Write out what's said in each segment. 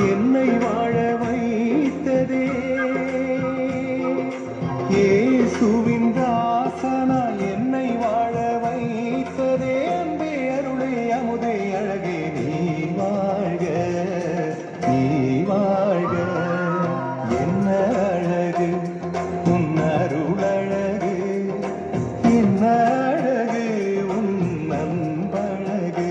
என் என்னை வாழ வைத்ததே இயேசுவின் தாசனா என்னை வாழ வைத்ததே அன்பே அருளே அமுதே அழகே நீ வாழ்க நீ வாழ்க என்ன அழகு உன் அருள் அழகு என்ன அழகு உன் அன்பழகு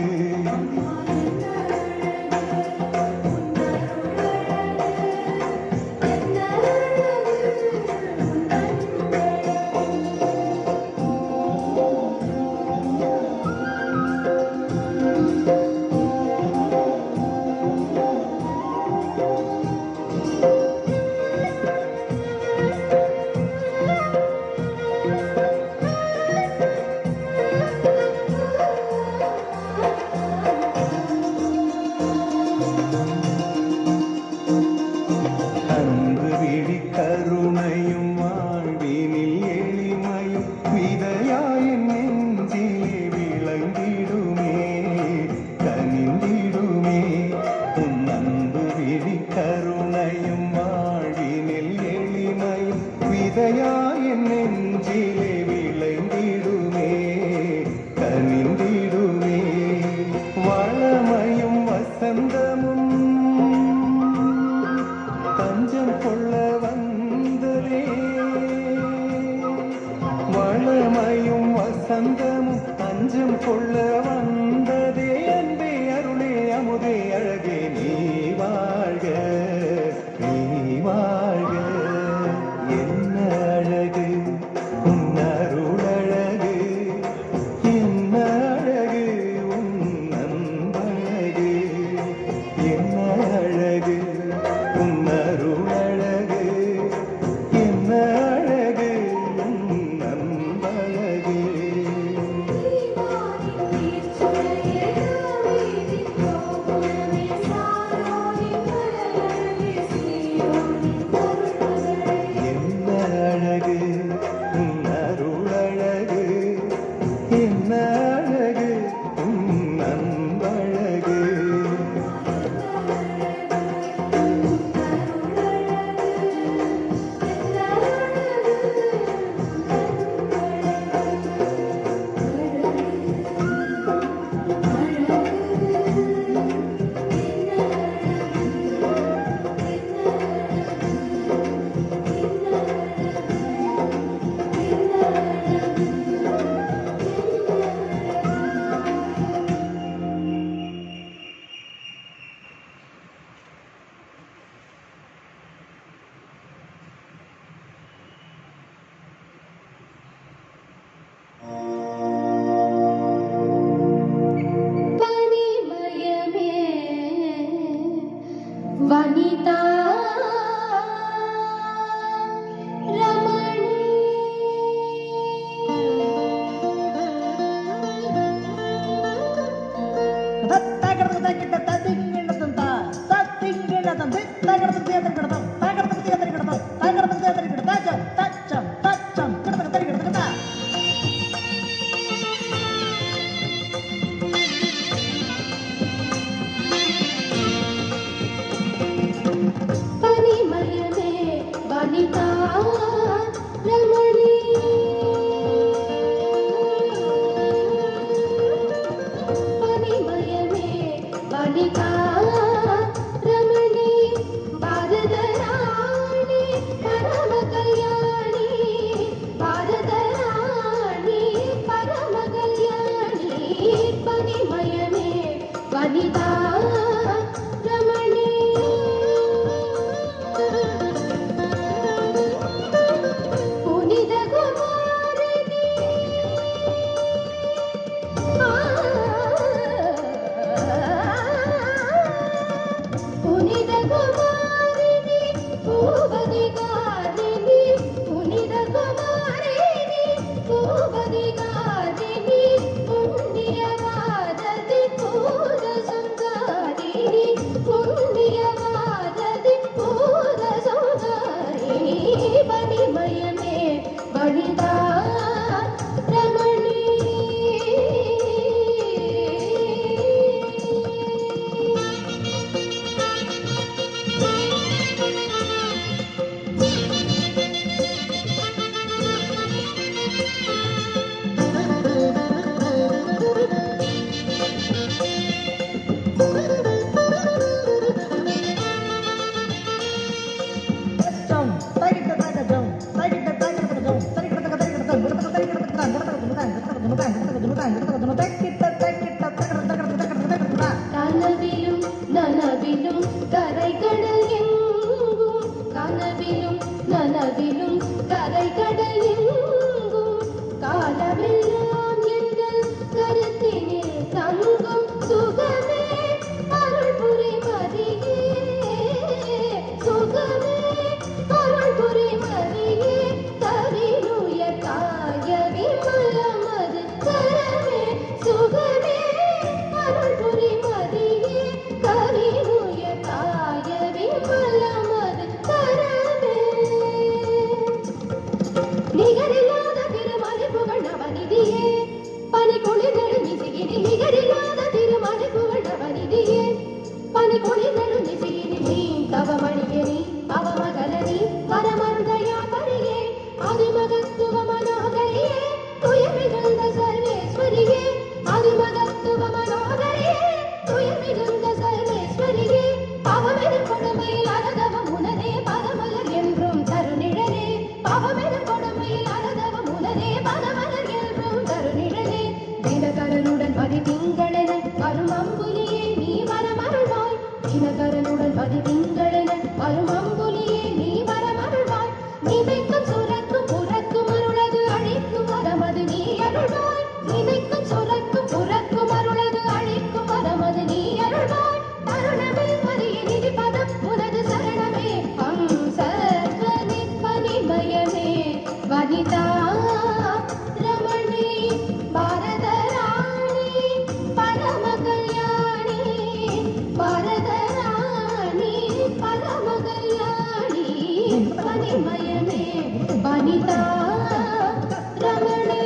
கருணையும் வாழ்வினில் எளிமையும் விதையாயின் நெஞ்சிலே விளைந்திடுமே கனிந்திடுமே உன் அன்பு விழி கருணையும் வாழ்வினில் எளிமையும் விதையாயின் நெஞ்சிலே விளைந்திடுமே கனிந்திடுமே வளமையும் வசந்தமும் தஞ்சம் கொள்ள வந்ததே வளமையும் வசந்தமும் தஞ்சம் கொள்ள வந்ததே அன்பே அருளே அமுதே அழகே நீ வாழ்க நீ வாழ்க என்ன அழகு உன் அருள் அழகு என்ன அழகு உன் அன்பழகு என்ன அழகு உன் அருள் அழகு என்ன அழகு உன் அன்பழகு என்ன அழகு உன் அருள் அழகு என்ன அழகு உன் அன்பழகு वनिता रमणी वनिता रमणी भारत மணிமயமே வனிதா ரமணே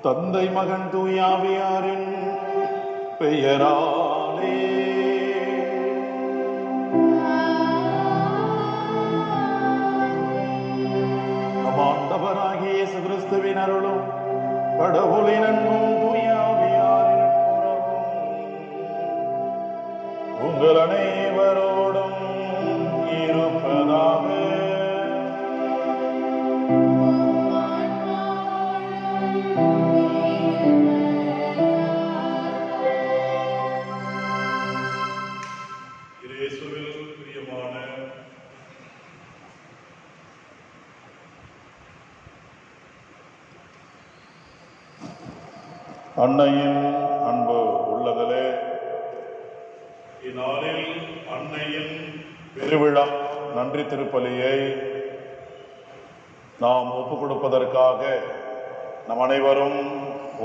தந்தை மகன் தூயாவியாரின் பெயராலே நம் ஆண்டவராகிய இயேசு கிறிஸ்துவின் அருளும் கடவுளின் அன்பும் தூயாவியாரின் உங்கள் அனைவரோடும் இருப்பதாக. அன்னையின் அன்பு உள்ளங்களே, இந்நாளில் அன்னையின் பெருவிழா நன்றி திருப்பலியை நாம் ஒப்புக் கொடுப்பதற்காக நம் அனைவரும்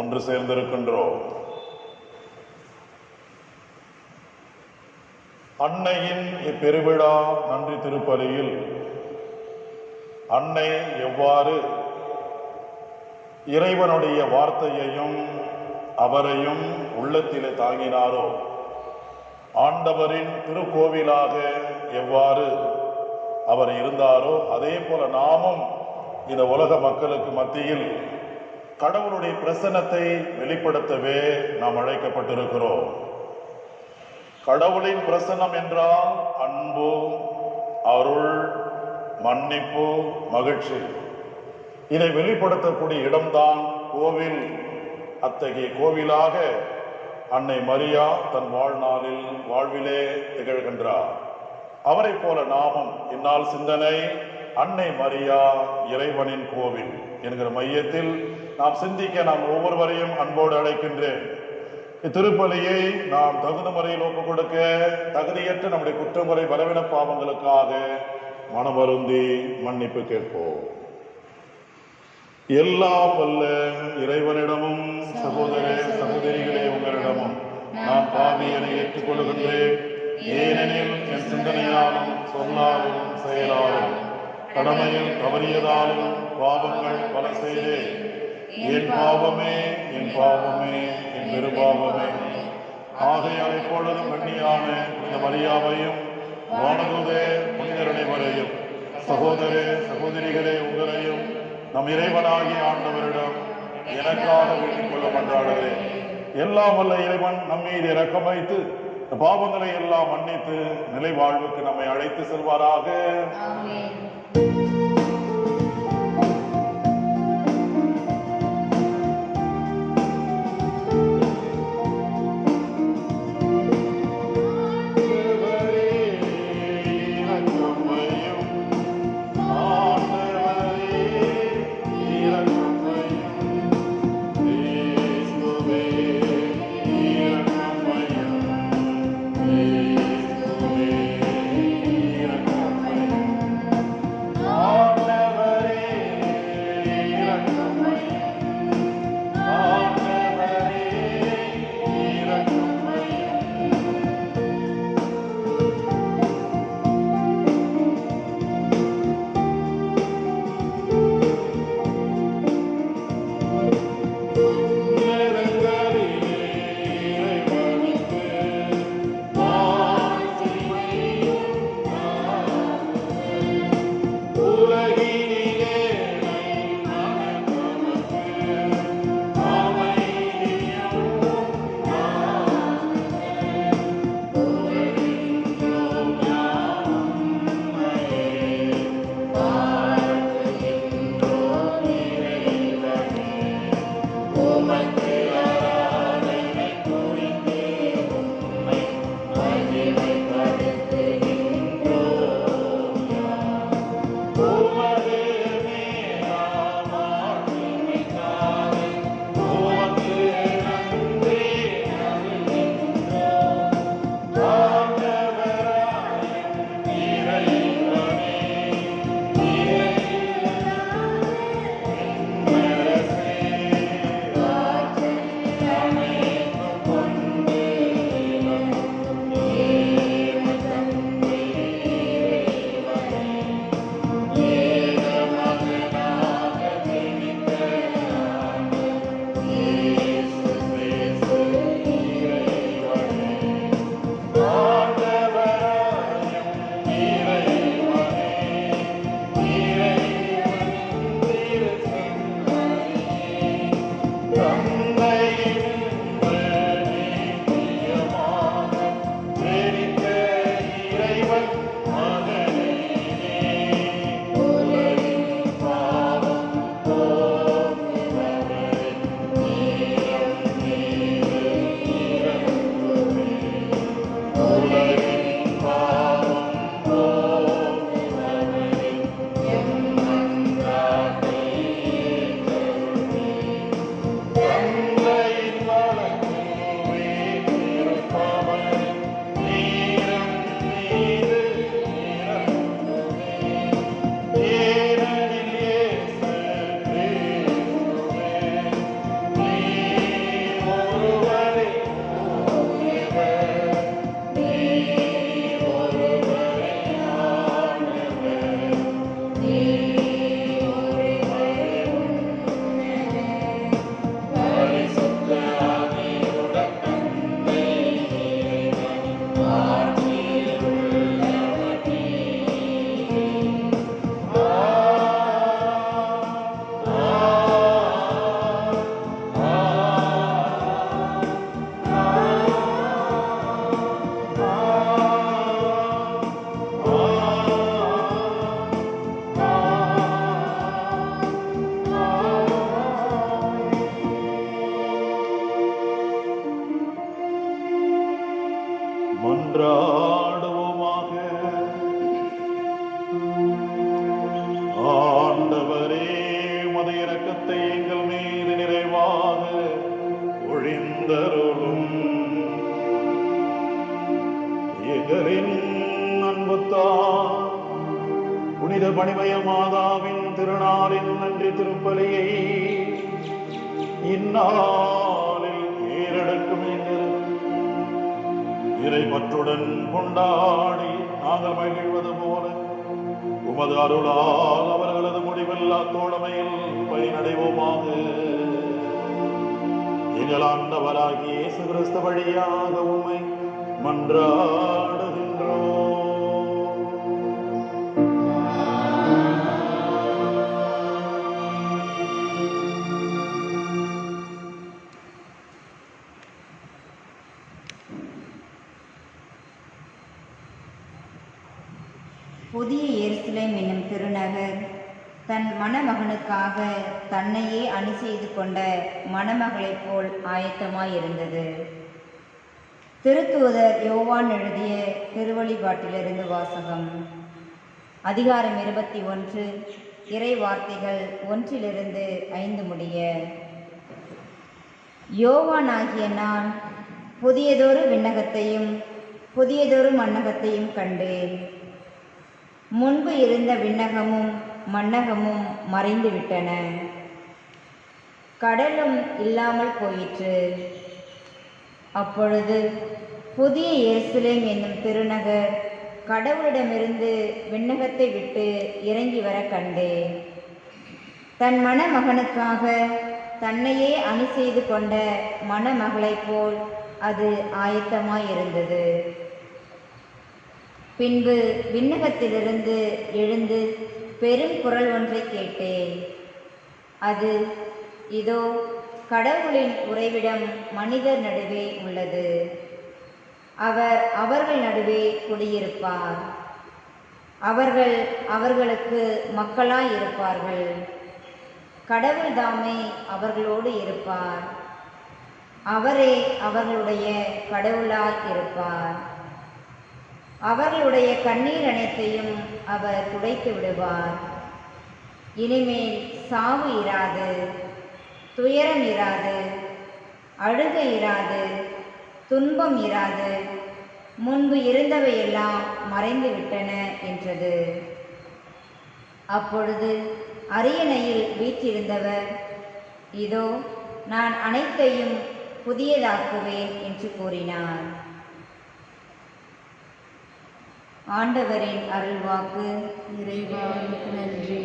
ஒன்று சேர்ந்திருக்கின்றோம். அன்னையின் இப்பெருவிழா நன்றி திருப்பலியில் அன்னை எவ்வாறு இறைவனுடைய வார்த்தையையும் அவரையும் உள்ளத்திலே தாங்கினாரோ, ஆண்டவரின் திருக்கோவிலாக எவ்வாறு அவர் இருந்தாரோ, அதே போல நாமும் இந்த உலக மக்களுக்கு மத்தியில் கடவுளுடைய பிரசன்னத்தை வெளிப்படுத்தவே நாம் அழைக்கப்பட்டிருக்கிறோம். கடவுளின் பிரசன்னம் என்றால் அன்பு, அருள், மன்னிப்பு, மகிழ்ச்சி. இதை வெளிப்படுத்தக்கூடிய இடம்தான் கோவில். அத்தகைய கோவிலாக அன்னை மரியா தன் வாழ்விலே திகழ்கின்றார். அவரை போல நாமும் இந்நாள் சிந்தனை அன்னை மரியா இறைவனின் கோவில் என்கிற மையத்தில் நாம் சிந்திக்க நாம் ஒவ்வொருவரையும் அன்போடு அழைக்கின்றேன். இத்திருப்பலியை நாம் தகுந்த முறையில் ஒப்புக் கொடுக்க தகுதியற்ற நம்முடைய குற்றமுறை பலவீன பாவங்களுக்காக மனமருந்தி மன்னிப்பு கேட்போம். எல்லாம் வல்ல இறைவனிடமும் சகோதர சகோதரிகளே உங்களிடமும் நான் பாவியனை ஏற்றுக்கொள்கின்றேன். ஏனெனில் என் சிந்தனையாலும் சொல்லாலும் செயலாலும் கடமையில் தவறியதாலும் பாவங்கள் பல செய்தேன். என் பாவமே என் பாவமே என் பெருபாவமே. ஆகையால் இப்பொழுதும் கண்ணியான புனித மரியாவையும் வானதூதே புனிதரனைவரையும் சகோதர சகோதரிகளே உங்களையும் நம் இறைவனாகிய ஆண்டவரிடம் எனக்காக வேண்டிக் கொள்ள மன்றாடுகிறேன். எல்லாம் வல்ல இறைவன் நம்மீது இரக்கம் வைத்து பாவங்களை எல்லாம் மன்னித்து நிலை வாழ்வுக்கு நம்மை அழைத்து செல்வாராக. ஆ மன்றாடுவோமாக. ஆண்டவரே, உமது இரக்கத்தை எங்கள் மீது நிறைவாக பொழிந்தருளும். எங்களின் அன்புத்தார் புனித பணிமய மாதாவின் திருநாளின் நன்றி திருப்பலியை இந்நாளில் ஏறெடுக்கும் இறைப்பற்றுடன் கொண்டாடி நாங்கள் மகிழ்வது போல உமது அருளால் அவர்களது முடிவில்லா தோழமையில் பயனடைவோமாக. எங்கள் ஆண்டவராகிய இயேசு கிறிஸ்து வழியாக உம்மை மன்றாடுகின்றோம். புதிய எருசலேம் என்னும் திருநகர் தன் மணமகனுக்காக தன்னையே அணி செய்து கொண்ட மணமகளைப் போல் ஆயத்தமாயிருந்தது. திருத்தூதர் யோவான் எழுதிய திருவழிபாட்டிலிருந்து வாசகம். அதிகாரம் 21, இறை வார்த்தைகள் 1-5 முடிய. யோவானாகிய நான் புதியதொரு விண்ணகத்தையும் புதியதொரு மண்ணகத்தையும் கண்டேன். முன்பு இருந்த விண்ணகமும் மண்ணகமும் மறைந்து விட்டன, கடலும் இல்லாமல் போயிற்று. அப்பொழுது புதிய எருசலேம் என்னும் திருநகர் கடவுளிடமிருந்து விண்ணகத்தை விட்டு இறங்கி வர கண்டேன். தன் மணமகனுக்காக தன்னையே அணி செய்து கொண்ட மணமகளைப் போல் அது ஆயத்தமாயிருந்தது. பின்பு விண்ணகத்திலிருந்து எழுந்து பெரும் குரல் ஒன்றை கேட்டேன். அது, இதோ கடவுளின் உறைவிடம் மனிதர் நடுவே உள்ளது. அவர் அவர்கள் நடுவே குடியிருப்பார். அவர்கள் அவர்களுக்கு மக்களாயிருப்பார்கள். கடவுள் தாமே அவர்களோடு இருப்பார். அவரே அவர்களுடைய கடவுளாய் இருப்பார். அவர்களுடைய கண்ணீர் அனைத்தையும் அவர் துடைத்து விடுவார். இனிமேல் சாவு இராது, துயரம் இராது, அழுகை இராது, துன்பம் இராது, முன்பு இருந்தவையெல்லாம் மறைந்து விட்டன என்றது. அப்பொழுது அரியணையில் வீற்றிருந்தவர், இதோ நான் அனைத்தையும் புதியதாக்குவேன் என்று கூறினார். ஆண்டவரின் அருள்வாக்கு. இறைவனுக்கு நன்றி.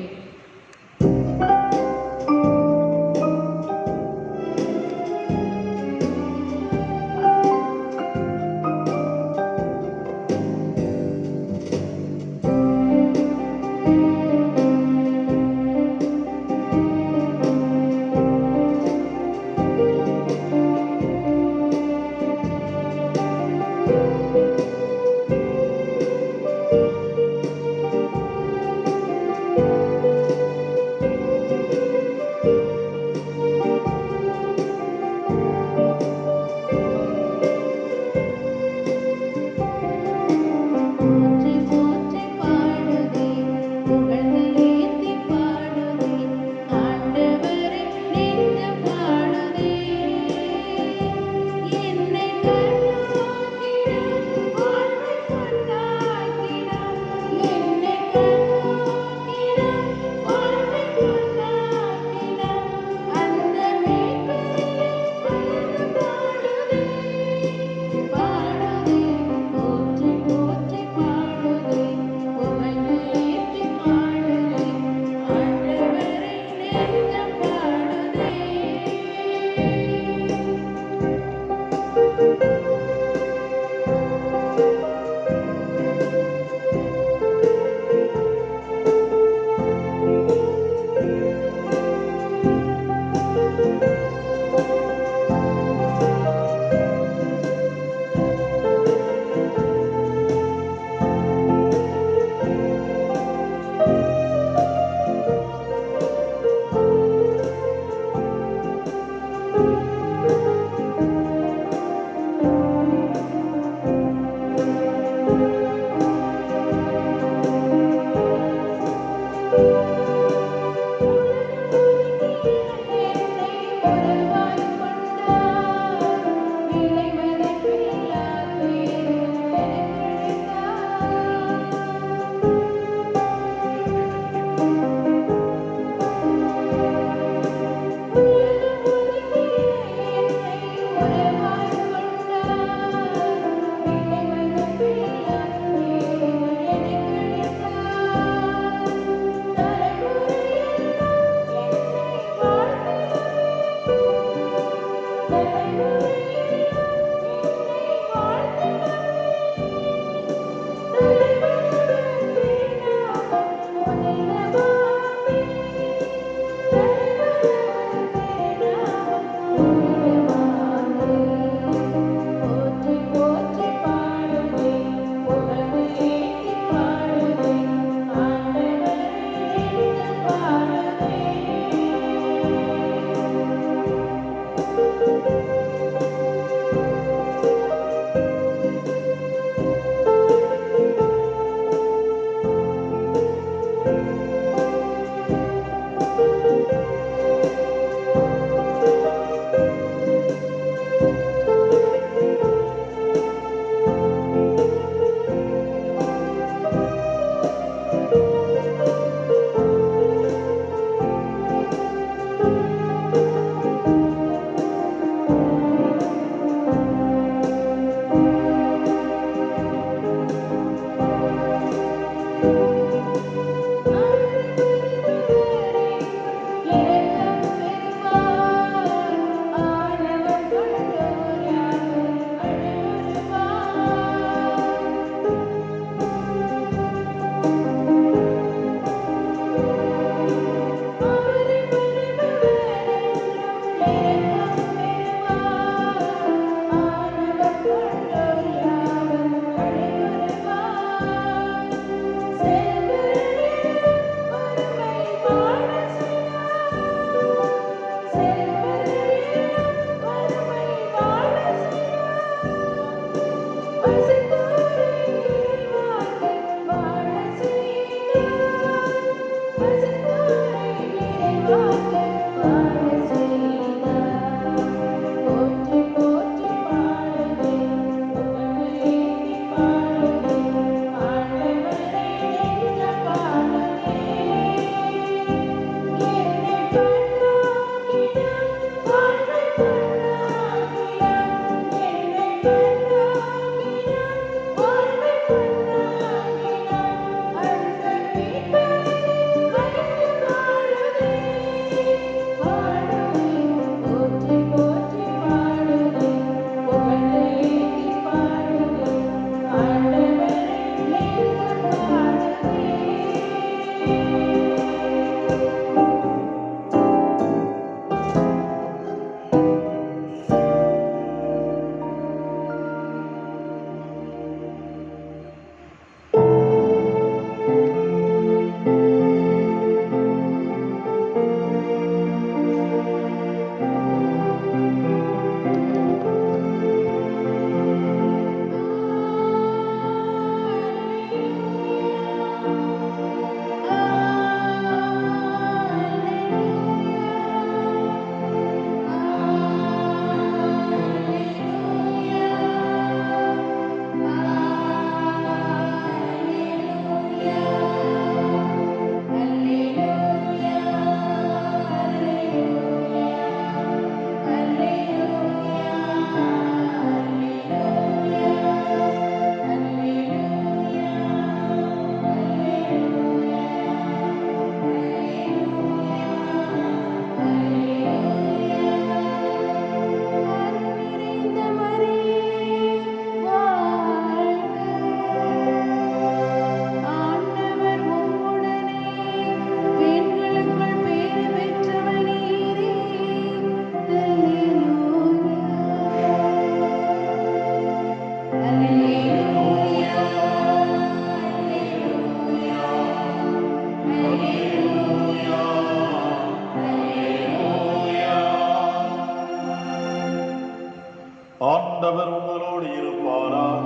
ஆண்டவர் உங்களோடு இருப்பாராக.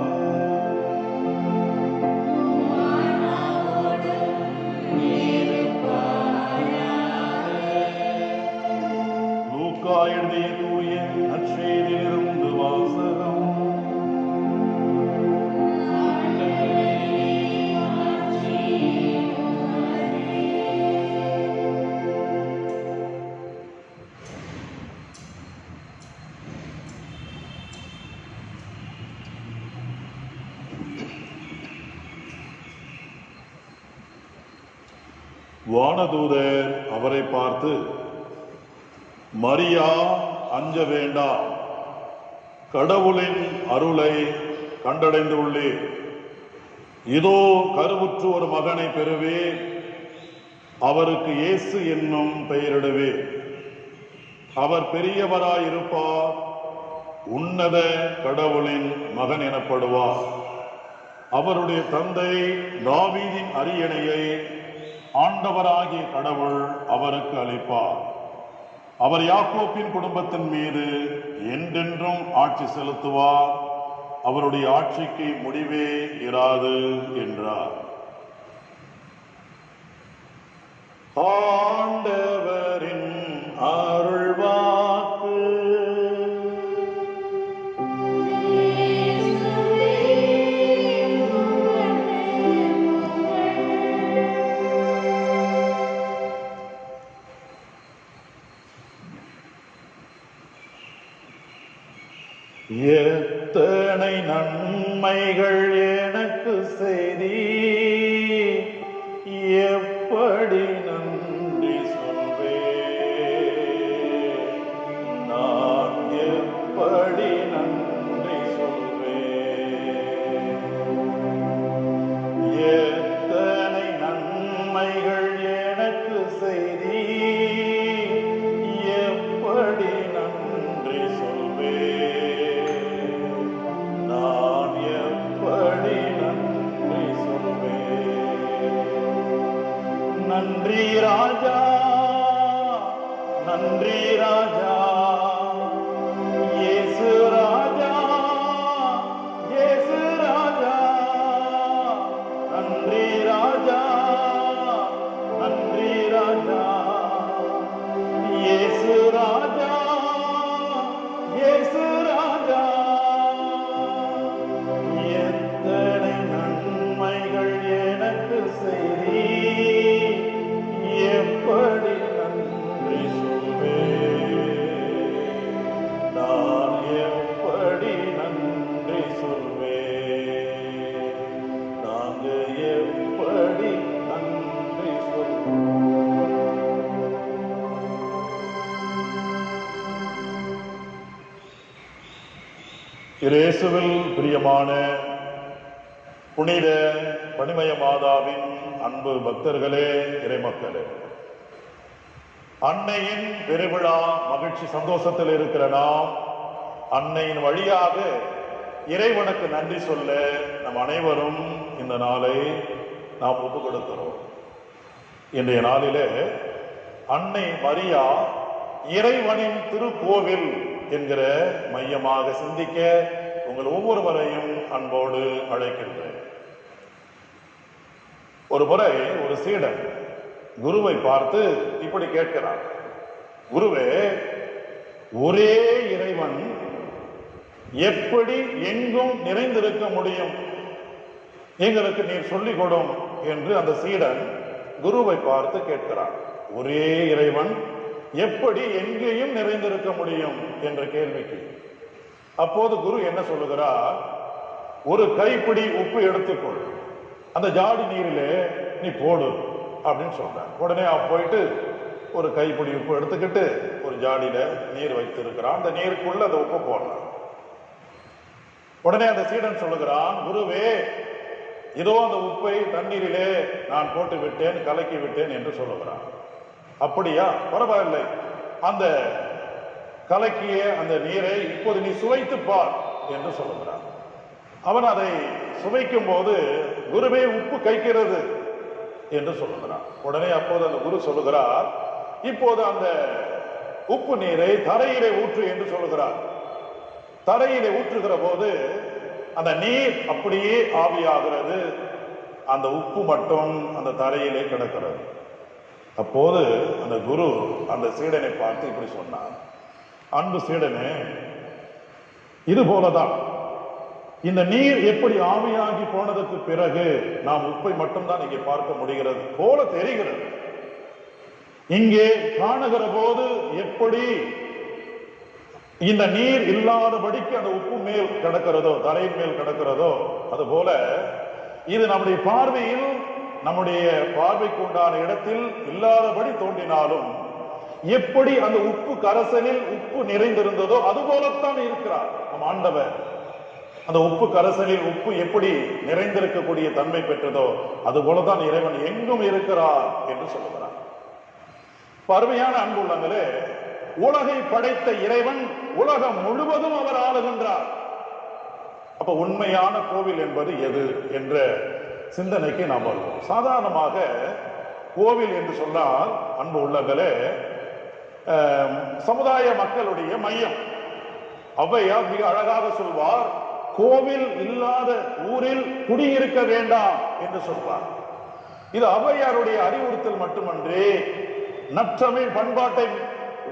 லூக்கா எழுதிய தூய நற்செய்தியிலிருந்து வாசகம். வானதூதர் அவரை பார்த்து, மரியா, அஞ்ச வேண்டாம், கடவுளின் அருளை கண்டடைந்துள்ளேன். இதோ கருவுற்று ஒரு மகனை பெறுவேன், அவருக்கு இயேசு என்னும் பெயரிடுவேன். அவர் பெரியவராயிருப்பார், உன்னத கடவுளின் மகன் எனப்படுவார். அவருடைய தந்தை தாவீதின் அரியணையை ஆண்டவராகிய கடவுள் அவருக்கு அளிப்பார். அவர் யாக்கோப்பின் குடும்பத்தின் மீது என்றென்றும் ஆட்சி செலுத்துவார். அவருடைய ஆட்சிக்கு முடிவே இராது என்றார். ஆண்டவரின் அருள்வாக்கு. எத்தனை நன்மைகள் எனக்கு செய்தி, எப்படி நன்றி சொல்வேன், நான் எப்படி நன்றி சொல்வேன். எத்தனை நன்மைகள் எனக்கு செய்தி, எப்படி நன்றி சொல்வேன், நான் எப்படி நன்றி சொல்வேன். நன்றி ராஜா, நன்றி ராஜா, இயேசு ராஜா, இயேசு ராஜா. நன்றி ராஜா, நன்றி ராஜா, இயேசு ராஜா, இயேசு ராஜா. எத்தனை நன்மைகள் எனக்கு செய்தி, எப்படி நன்றி சொல்வேன், நான் எப்படி நன்றி சொல்வேன், நாங்க எப்படி நன்றி சொல்வேன். இயேசுவில் பிரியமான புனித பனிமய மாதாவின் அன்பு பக்தர்களே, இறைமக்களே, அன்னையின் பெருவிழா மகிழ்ச்சி சந்தோஷத்தில் இருக்கிற நாம் அன்னையின் வழியாக இறைவனுக்கு நன்றி சொல்ல நம் அனைவரும் இந்த நாளை நாம் ஒப்பு கொடுக்கிறோம். இன்றைய நாளிலே அன்னை மரியா இறைவனின் திருக்கோவில் என்கிற மையமாக சிந்திக்க உங்கள் ஒவ்வொருவரையும் அன்போடு அழைக்கின்றேன். ஒரு முறை ஒரு சீடன் குருவை பார்த்து இப்படி கேட்கிறார், குருவே, ஒரே இறைவன் எப்படி எங்கும் நிறைந்திருக்க முடியும், எங்களுக்கு நீர் சொல்லிக் கொடும் என்று அந்த சீடன் குருவை பார்த்து கேட்கிறார். ஒரே இறைவன் எப்படி எங்கேயும் நிறைந்திருக்க முடியும் என்ற கேள்விக்கு அப்போது குரு என்ன சொல்லுகிறார், ஒரு கைப்பிடி உப்பு எடுத்துக்கொள், அந்த ஜாடி நீரிலே நீ போடு அப்படின்னு சொல்றார். உடனே போயிட்டு ஒரு கைப்பிடி உப்பு எடுத்துக்கிட்டு ஒரு ஜாடியில நீர் வைத்திருக்கிறான். அந்த நீருக்குள்ள அந்த உப்பு போடுறான். உடனே அந்த சீடன் சொல்லுகிறான், குருவே, இதோ அந்த உப்பை தண்ணீரிலே நான் போட்டு விட்டேன், கலக்கி விட்டேன் என்று சொல்லுகிறான். அப்படியா, பரவாயில்லை, அந்த கலக்கிய அந்த நீரை இப்போது நீ சுவைத்து பார் என்று சொல்லுகிறான். அவன் அதை சுவைக்கும் போது, குருவே, உப்பு கைக்கிறது என்று சொல்லுகிறான். உடனே அப்போது அந்த குரு சொல்லுகிறார், இப்போது அந்த உப்பு நீரை தரையிலே ஊற்று என்று சொல்லுகிறார். தரையிலே ஊற்றுகிற போது அந்த நீர் அப்படியே ஆவியாகிறது, அந்த உப்பு மட்டும் அந்த தரையிலே கிடக்கிறது. அப்போது அந்த குரு அந்த சீடனை பார்த்து இப்படி சொன்னார், அன்பு சீடனே, இது போலதான் இந்த நீர் எப்படி ஆவியாகி போனதுக்கு பிறகு நாம் உப்பை மட்டும்தான் இங்கே பார்க்க முடிகிறது போல தெரிகிறது. இங்கே காணுகிற போது எப்படி இந்த நீர் இல்லாதபடிக்கு அந்த உப்பு மேல் கிடக்கிறதோ, தரையின் மேல் கிடக்கிறதோ, அது போல இது நம்முடைய பார்வையில், நம்முடைய பார்வைக்கு உண்டான இடத்தில் இல்லாதபடி தோன்றினாலும் எப்படி அந்த உப்பு கரைசலில் உப்பு நிறைந்திருந்ததோ அது போலத்தான் இருக்கிறார் நம் ஆண்டவர். அந்த உப்பு கரைசலில் உப்பு எப்படி நிறைந்திருக்கக்கூடிய தன்மை பெற்றதோ அது போலதான் இறைவன் எங்கும் இருக்கிறார் என்று சொல்லுகிறார். அருமையான அன்புள்ளங்களே, உலகை படைத்த இறைவன் உலகம் முழுவதும் அவர் ஆளுகின்றார். அப்ப உண்மையான கோவில் என்பது எது என்ற சிந்தனைக்கு நாம் வருவோம். சாதாரணமாக கோவில் என்று சொன்னால் அன்பு உள்ளங்களே, சமுதாய மக்களுடைய மையம். ஔவையார் மிக அழகாக சொல்வார், கோவில் இல்லாத ஊரில் குடியிருக்க வேண்டாம் என்று சொல்வார். இது ஔவையாருடைய அறிவுறுத்தல் மட்டுமன்றி நற்றமிழ் பண்பாட்டை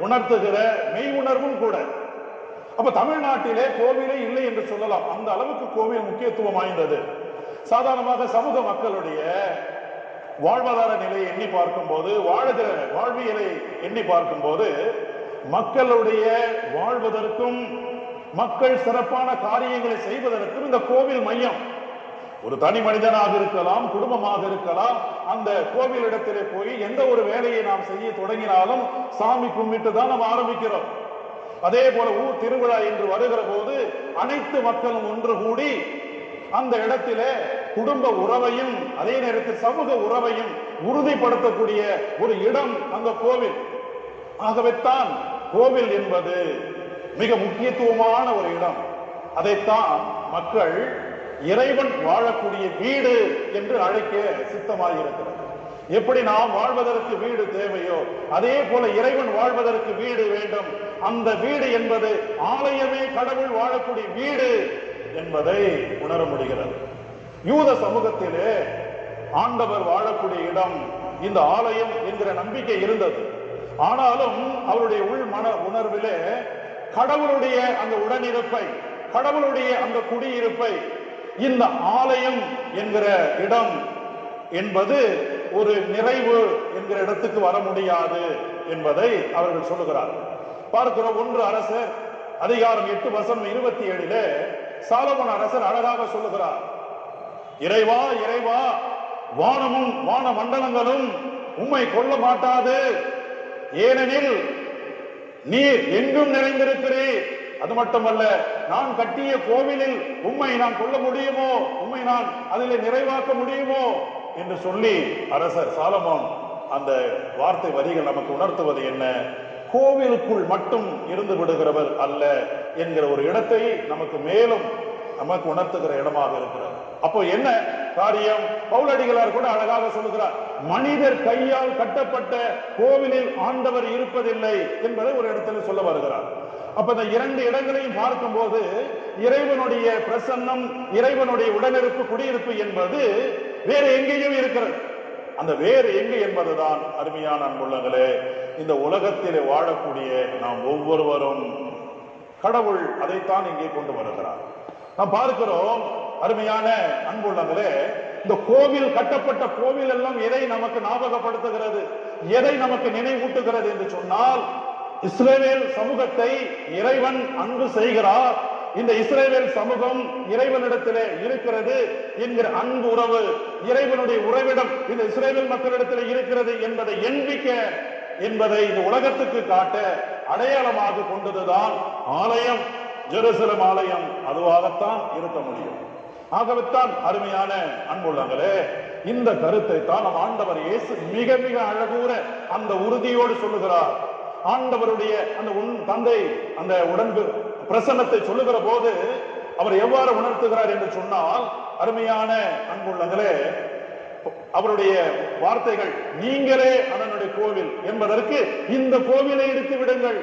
உணர்த்துகிற மெய் உணர்வும் கூட. அப்ப தமிழ்நாட்டிலே கோவிலே இல்லை என்று சொல்லலாம், அந்த அளவுக்கு கோவில் முக்கியத்துவம் வாய்ந்தது. சாதாரணமாக சமூக மக்களுடைய வாழ்வாதார நிலையை எண்ணி பார்க்கும் போது, வாழுகிற வாழ்வியலை எண்ணி பார்க்கும் போது, மக்களுடைய வாழ்வதற்கும் மக்கள் சிறப்பான காரியங்களை செய்வதற்கும் இந்த கோவில் மையம். ஒரு தனி மனிதனாக இருக்கலாம், குடும்பமாக இருக்கலாம், அந்த கோவில் இடத்திலே போய் எந்த ஒரு வேலையை நாம் செய்ய தொடங்கினாலும் சாமி கும்பிட்டு தான் நாம் ஆரம்பிக்கிறோம். அதே போல ஊர் திருவிழா என்று வருகிற போது அனைத்து மக்களும் ஒன்று கூடி அந்த இடத்திலே குடும்ப உறவையும் அதே நேரத்தில் சமூக உறவையும் உறுதிப்படுத்தக்கூடிய ஒரு இடம் அந்த கோவில். ஆகவேத்தான் கோவில் என்பது மிக முக்கியத்துவமான ஒரு இடம். அதைத்தான் மக்கள் இறைவன் வாழக்கூடிய வீடு என்று அழைக்க சித்தமாயிருக்கிறது. எப்படி நாம் வாழ்வதற்கு வீடு தேவையோ அதே போல இறைவன் வாழ்வதற்கு வீடு வேண்டும். அந்த வீடு என்பது ஆலயமே கடவுள் வாழக்கூடிய வீடு என்பதை உணர முடிகிறது. யூத சமூகத்திலே ஆண்டவர் வாழக்கூடிய இடம் இந்த ஆலயம் என்கிற நம்பிக்கை இருந்தது. ஆனாலும் அவருடைய உள் மன உணர்விலே கடவுளுடைய அந்த உடனிருப்பை, கடவுளுடைய அந்த குடியிருப்பை இந்த ஆலயம் என்கிற இடம் என்பது ஒரு நிறைவு என்கிற இடத்துக்கு வர முடியாது என்பதை அவர்கள் சொல்லுகிறார்கள். பார்க்கிறோம், 1 அரசர் அதிகாரம் 8:27 சாலமோன் அரசர் அழகாக சொல்லுகிறார், இறைவா இறைவா, வானமும் வான மண்டலங்களும் உம்மை கொள்ள மாட்டாது, ஏனெனில் நீர் எங்கும் நிறைந்திருக்கிறீர். அது மட்டுமல்ல, நான் கட்டிய கோவிலில் உம்மை நான் கொள்ள முடியுமோ, உம்மை நான் அதிலே நிறைவாக்க முடியுமோ என்று சொல்லி அரசர் சாலமோன் அந்த வார்த்தை வரிகள் நமக்கு உணர்த்துவது என்ன? கோவிலுக்குள் மட்டும் இருந்து விடுகிறவர் அல்ல என்கிற ஒரு இடத்தை நமக்கு மேலும் நமக்கு உணர்த்துகிற இடமாக இருக்கிறது. அப்போ என்ன காரியம்? பவுலடிகளார் கூட அழகாக சொல்லுகிறார், மனிதர் கையால் கட்டப்பட்ட கோவிலில் ஆண்டவர் இருப்பதில்லை என்பதை ஒரு இடத்துல சொல்ல வருகிறார். அப்ப இந்த 2 இடங்களையும் பார்க்கும் போது இறைவனுடைய பிரசன்னம், இறைவனுடைய உடனிருப்பு, குடியிருப்பு என்பது வேறு எங்கேயும் இருக்கிறது. அந்த வேறு எங்கு என்பதுதான் அருமையான அன்புள்ளங்களே, இந்த உலகத்திலே வாழக்கூடிய நாம் ஒவ்வொருவரும் கடவுள் அதைத்தான் இங்கே கொண்டு வருகிறார். நாம் பார்க்கிறோம் அருமையான அன்புள்ளங்களே, இந்த கோவில், கட்டப்பட்ட கோவில் எல்லாம் எதை நமக்கு ஞாபகப்படுத்துகிறது, எதை நமக்கு நினைவூட்டுகிறது என்று சொன்னால், இஸ்ரவேல் சமூகத்தை இறைவன் அன்பு செய்கிறார், இந்த இஸ்ரவேல் சமூகம் இறைவனிடத்திலே இருக்கிறது என்கிற அன்பு உறவு, இறைவனுடைய உறவிடம் இந்த இஸ்ரவேல் மக்களிடத்தில் இருக்கிறது என்பதை எண்பிக்க என்பதை இந்த உலகத்துக்கு காட்ட அடையாளமாக கொண்டதுதான் ஆலயம், ஜெருசலேம் ஆலயம். அதுவாகத்தான் இருக்க முடியும். ஆகவேத்தான் அருமையான அன்புள்ளங்களே, இந்த கருத்தை தான் நம் ஆண்டவர் இயேசு மிக மிக அழகூற அந்த உறுதியோடு சொல்லுகிறார். ஆண்டவருடைய அந்த தந்தை அந்த உடன்பு பிரசன்னத்தை சொல்லுகிற போது அவர் எவ்வாறு உணர்த்துகிறார் என்று சொன்னால், அருமையான அன்புள்ளங்களே, அவருடைய வார்த்தைகள், நீங்களே அதனுடைய கோவில் என்பதற்கு இந்த கோவிலை இடித்து விடுங்கள்.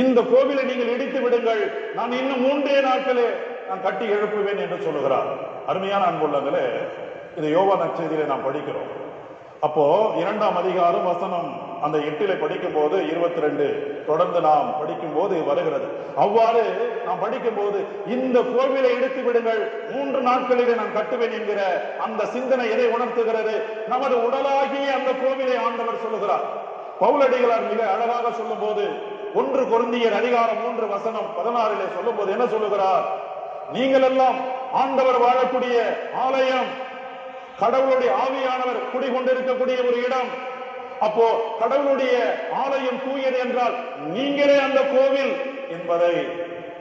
இந்த கோவிலை நீங்கள் இடித்து விடுங்கள், நான் இன்னும் 3 நாட்களே நான் கட்டி எழுப்புவேன் என்று சொல்லுகிறார். அருமையான அன்புள்ளங்களே, இது யோவான் நற்செய்தியிலே நாம் படிக்கிறோம். அப்போ 2ஆம் அதிகாரம் வசனம் அந்த 8 படிக்கும் போது 22 தொடர்ந்து நாம் படிக்கும் போது வருகிறது. அவ்வாறு நாம் படிக்கும் போது இந்த கோவிலை இடித்து விடுங்கள், 3 நாட்களிலே நான் கட்டுவேன் என்கிற அந்த சிந்தனை எதை உணர்த்துகிறது? நமது உடலாகிய அந்த கோவிலை ஆண்டவர் சொல்லுகிறார். பவுலடிகளார் மிக அழகாக சொல்லும் போது 1 கொரிந்தியர் அதிகாரம் 3 வசனம் 16 சொல்லும் போது என்ன சொல்லுகிறார்? நீங்கள் எல்லாம் ஆண்டவர் வாழக்கூடிய ஆலயம், கடவுளுடைய ஆவியானவர் குடிகொண்டிருக்கக்கூடிய ஒரு இடம். அப்போ கடவுளுடைய ஆலயம் தூயது என்றால் நீங்களே அந்த கோவில் என்பதை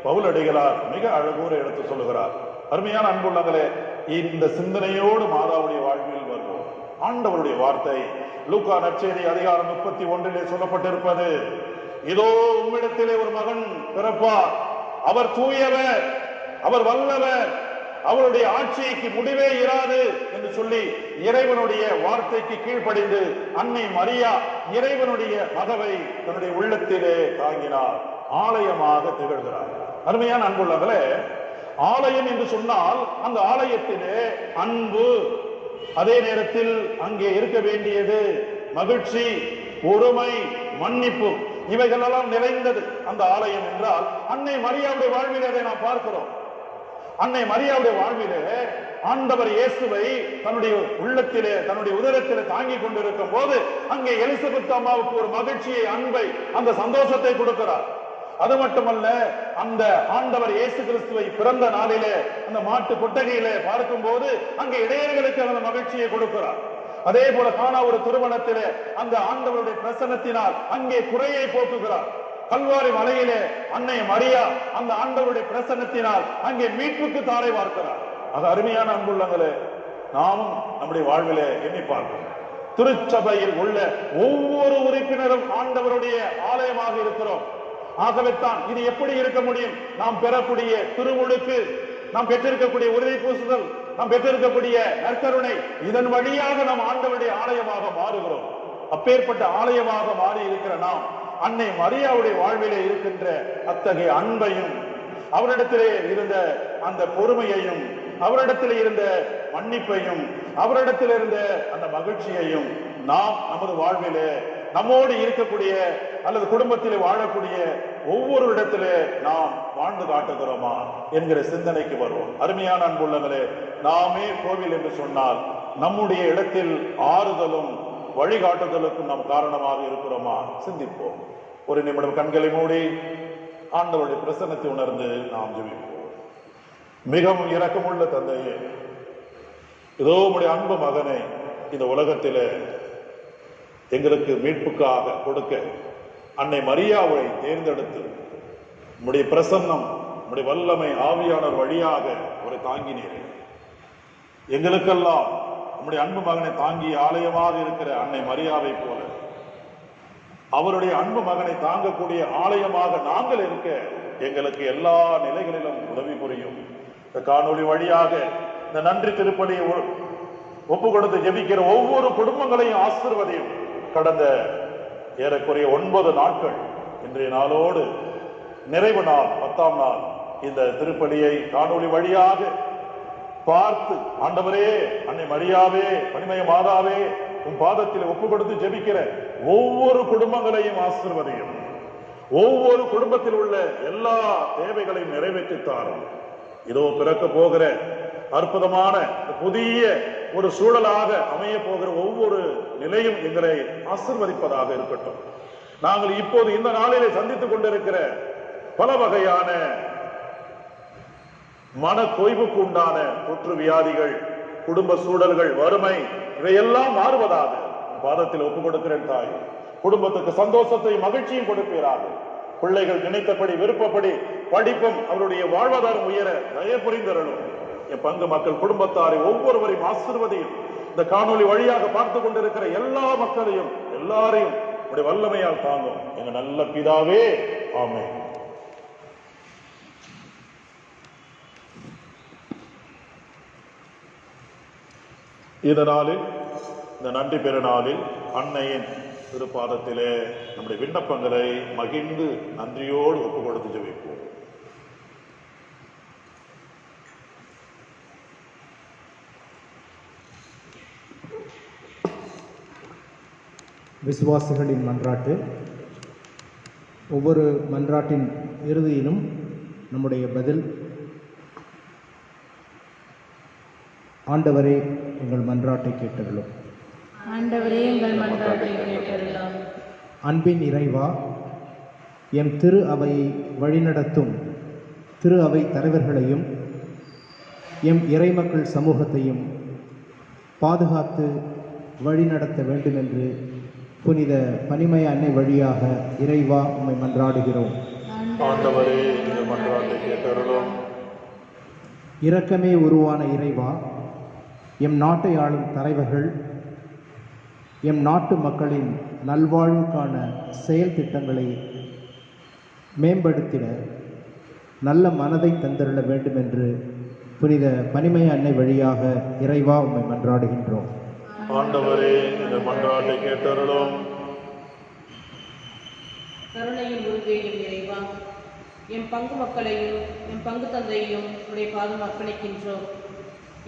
பவுலடிகளார் மிக அழகூற எடுத்து சொல்லுகிறார். அருமையான அன்புள்ளங்களே, இந்த சிந்தனையோடு மாதாவுடைய வாழ்வில் வருவோம். ஆண்டவருடைய வார்த்தை லூக்கா நற்செய்தி அதிகாரம் 31 சொல்லப்பட்டிருப்பது, இதோ உம்மிடத்திலே ஒரு மகன் பிறப்பார், அவர் தூயவர், அவர் வல்லவர், அவருடைய ஆட்சிக்கு முடிவே இராது என்று சொல்லி இறைவனுடைய வார்த்தைக்கு கீழ்ப்படிந்து அன்னை மரியா இறைவனுடைய மகவை தன்னுடைய உள்ளத்திலே தாங்கினார், ஆலயமாக திகழ்கிறார். அருமையான அன்புள்ளவர்களே, ஆலயம் என்று சொன்னால் அந்த ஆலயத்திலே அன்பு, அதே நேரத்தில் அங்கே இருக்க வேண்டியது மகிழ்ச்சி, பொறுமை, மன்னிப்பு, இவைகளெல்லாம் நிறைந்தது அந்த ஆலயம் என்றால் அன்னை மரியாவுடைய வாழ்வில் அதை நாம் பார்க்கிறோம். அன்னை மரியாவுடைய வாழ்விலே ஆண்டவர் இயேசுவை தன்னுடைய உள்ளத்திலே தன்னுடைய உதரத்திலே தாங்கி கொண்டிருக்கும் போது அங்கே எலிசபெத் அம்மாவுக்கு ஒரு மகிழ்ச்சியை, அன்பை, அந்த சந்தோஷத்தை கொடுக்கிறார். அது மட்டுமல்ல, அந்த ஆண்டவர் இயேசு கிறிஸ்துவை பிறந்த நாளிலே அந்த மாட்டு கொட்டகையிலே பார்க்கும் போது அங்கே இடையர்களுக்கு அந்த மகிழ்ச்சியை கொடுக்கிறார். அதே போல காணா ஒரு திருமணத்திலே அந்த ஆண்டவருடைய பிரசன்னத்தினால் அங்கே குறையை போக்குகிறார். கல்வாரி மலையிலே அன்னை மரியா அந்த ஆண்டவருடைய பிரசன்னத்தினால் அங்கே மீட்புக்கு தாரை பார்க்கிறார். அது அருமையான அன்புள்ளங்களே, நாமும் நம்முடைய வாழ்விலே எண்ணி பார்க்கிறோம். திருச்சபையில் உள்ள ஒவ்வொரு உறுப்பினரும் ஆண்டவருடைய ஆலயமாக இருக்கிறோம். ஆகவேத்தான் இது எப்படி இருக்க முடியும்? நாம் பெறக்கூடிய திருமுழுக்கு, நாம் பெற்றிருக்கக்கூடிய உறுதி பூசுதல், நாம் பெற்றிருக்கக்கூடிய நற்கருணை, இதன் வழியாக நாம் ஆண்டவருடைய ஆலயமாக மாறுகிறோம். அப்பேற்பட்ட ஆலயமாக மாறி இருக்கிற நாம் அன்னை மரியாவுடைய வாழ்விலே இருக்கின்ற அத்தகைய அன்பையும், அவரிடத்திலே இருந்த அந்த பொறுமையையும், அவரிடத்திலே இருந்த மன்னிப்பையும், அவரிடத்தில் இருந்த அந்த மகிழ்ச்சியையும் நாம் நமது வாழ்விலே நம்மோடு இருக்கக்கூடிய அல்லது குடும்பத்திலே வாழக்கூடிய ஒவ்வொரு இடத்திலே நாம் வாழ்ந்து காட்டுகிறோமா என்கிற சிந்தனைக்கு வருவோம். அருமையான அன்புள்ளங்களே, நாமே கோவில் என்று சொன்னால் நம்முடைய இடத்தில் ஆறுதலும் வழிகாட்டுதலுக்கும் நாம் காரணமாக இருக்கிறோமா? சிந்திப்போம். ஒரு நிமிடம் கண்களை மூடி ஆண்டவருடைய பிரசன்னத்தை உணர்ந்து நாம் ஜெபிப்போம். மிகவும் இரக்கமுள்ள தந்தையே, இதோ உம்முடைய அன்பு மகனை இந்த உலகத்திலே எங்களுக்கு மீட்புக்காக கொடுக்க அன்னை மரியாவை தேர்ந்தெடுத்து உம்முடைய பிரசன்னம், உம்முடைய வல்லமை ஆவியானவர் வழியாக ஒரு தாங்கினீர். எங்களுக்கெல்லாம் உம்முடைய அன்பு மகனை தாங்கி ஆலயமாக இருக்கிற அன்னை மரியாவை போல அவருடைய அன்பு மகனை தாங்கக்கூடிய ஆலயமாக நாங்கள் இருக்க எங்களுக்கு எல்லா நிலைகளிலும் உதவி புரியும். இந்த காணொளி வழியாக இந்த நன்றி திருப்பலியை ஒப்பு கொடுத்து ஜெபிக்கிற ஒவ்வொரு குடும்பங்களையும் ஆசீர்வதியும். கடந்த ஏறக்குறைய 9 நாட்கள் இன்றைய நாளோடு நிறைவு நாள் 10ஆம் நாள் இந்த திருப்பலியை காணொளி வழியாக பார்த்து, ஆண்டவரே, அன்னை மரியாவே, பனிமய மாதாவே, உன் பாதத்தில் ஒப்பு கொடுத்து ஜெபிக்கிற ஒவ்வொரு குடும்பங்களையும் ஆசீர்வதியும். ஒவ்வொரு குடும்பத்தில் உள்ள எல்லா தேவைகளையும் நிறைவேற்றித்தாரும். இதோ பிறக்க போகிற அற்புதமான புதிய ஒரு சூழலாக அமைய போகிற ஒவ்வொரு நிலையும் எங்களை ஆசீர்வதிப்பதாக இருக்கட்டும். நாங்கள் இப்போது இந்த நாளிலே சந்தித்துக் கொண்டிருக்கிற பல வகையான மன தொய்வுக்கு உண்டான தொற்று வியாதிகள், குடும்ப சூழல்கள், வறுமை, இவையெல்லாம் மாறுவதாக பாதத்தில் ஒப்புக் கொடுக்கிறேன் தாய். குடும்பத்துக்கு சந்தோஷத்தையும் மகிழ்ச்சியும் கொடுப்பீராக. பிள்ளைகள் நினைத்தபடி விருப்பப்படி படிப்பும் அவருடைய வாழ்வாதாரம் உயர தயவு புரிந்தரணும். என் பங்கு மக்கள் குடும்பத்தாரை ஒவ்வொருவரையும் ஆசீர்வதியும். இந்த காணொளி வழியாக பார்த்து கொண்டிருக்கிற எல்லா மக்களையும் எல்லாரையும் உடைய வல்லமையால் தாங்கும். எங்க நல்ல பிதாவே, ஆமென். இந்த நாளில், இந்த நன்றி பெருநாளில் அன்னையின் திருப்பாதத்திலே நம்முடைய விண்ணப்பங்களை மகிழ்ந்து நன்றியோடு ஒப்பு கொடுத்து ஜெபிப்போம். விசுவாசிகளின் மன்றாட்டு. ஒவ்வொரு மன்றாட்டின் இறுதியிலும் நம்முடைய பதில், ஆண்டவரே எங்கள் மன்றாட்டை கேட்டருளும். ஆண்டவரே எங்கள் மன்றாட்டை கேட்டருளும். அன்பின் இறைவா, எம் திரு அவையை வழிநடத்தும் திரு அவை தலைவர்களையும் எம் இறைமக்கள் சமூகத்தையும் பாதுகாத்து வழிநடத்த வேண்டும் என்று புனித பனிமய அன்னை வழியாக இறைவா உம்மை மன்றாடுகிறோம். ஆண்டவரே எங்கள் மன்றாட்டை கேட்டருளும். இரக்கமே உருவான இறைவா, எம் நாட்டை ஆளும் தலைவர்கள் எம் நாட்டு மக்களின் நல்வாழ்வுக்கான செயல் திட்டங்களை மேம்படுத்திட நல்ல மனதை தந்தருள வேண்டும் என்று புனித பனிமய அன்னை வழியாக இறைவா உம்மை மன்றாடுகின்றோம். ஆண்டவரே எங்கள் மன்றாட்டை கேட்டருளும். கருணையின் உருவேயும் இறைவா, எம் பங்கு மக்களையும் எம் பங்கு தந்தையையும் உடைய பாதம் அர்ப்பணிக்கின்றோம்.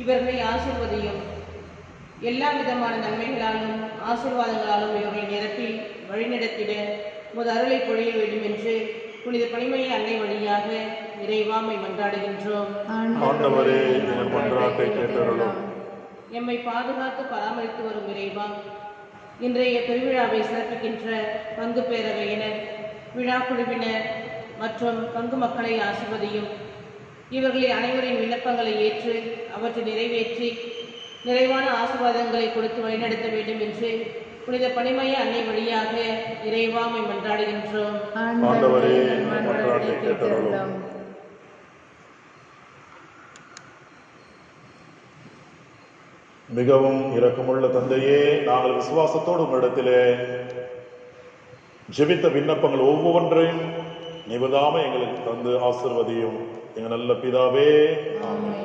இவர்களை ஆசீர்வதியும். எல்லா விதமான நன்மைகளாலும் ஆசீர்வாதங்களாலும் இவர்களை நிரப்பி வழிநடத்திட உமது அருளை பொழிய வேண்டும் என்று புனித பனிமய அன்னை வழியாக இறைவாமை மன்றாடுகின்றோம். ஆண்டவரே எங்கள் மன்றாட்டை கேட்டருளும். எம்மை பாதுகாத்து பராமரித்து வரும் இறைவா, இன்றைய பெருவிழாவை சிறப்பிக்கின்ற பங்கு பேரவையினர், விழா குழுவினர் மற்றும் பங்கு மக்களை ஆசிர்வதியும். இவர்களை அனைவரின் விண்ணப்பங்களை ஏற்று அவற்றை நிறைவேற்றி நிறைவான ஆசீர்வாதங்களை கொடுத்து வழிநடத்த வேண்டும் என்று புனித பனிமய அன்னை வழியாக இறைவாமை மன்றாடுகின்றோம். ஆண்டவரே எங்கள் மன்றாட்டை கேட்டருளும். மிகவும் இரக்கமுள்ள தந்தையே, நாங்கள் விசுவாசத்தோடு உங்களிடத்திலே ஜெபித்த விண்ணப்பங்கள் ஒவ்வொன்றையும் நிபதாம எங்களுக்கு தந்து ஆசீர்வதியும். எங்கள் நல்ல பிதாவே, ஆமென்.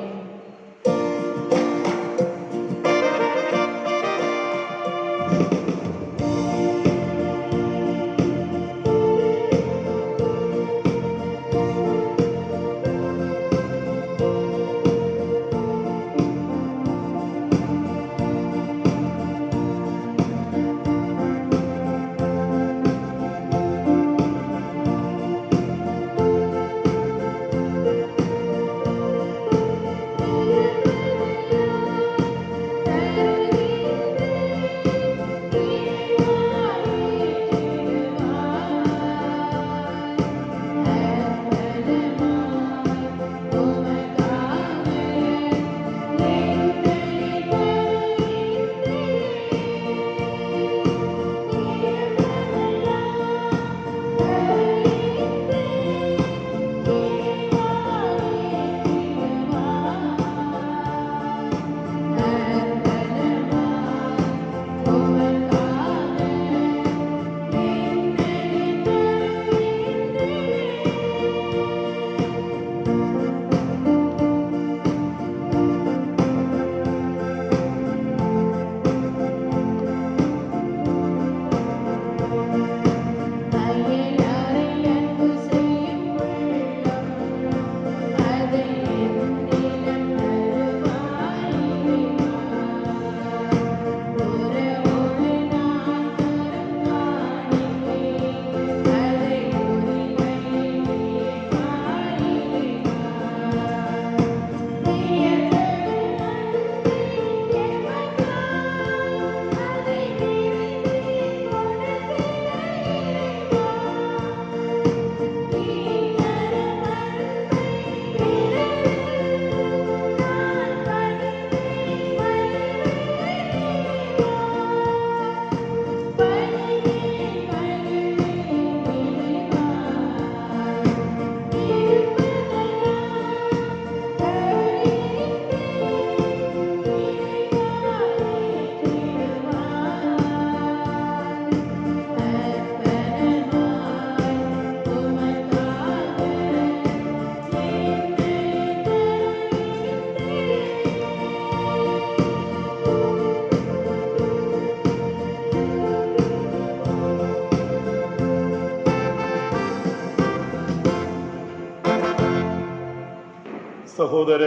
சகோதர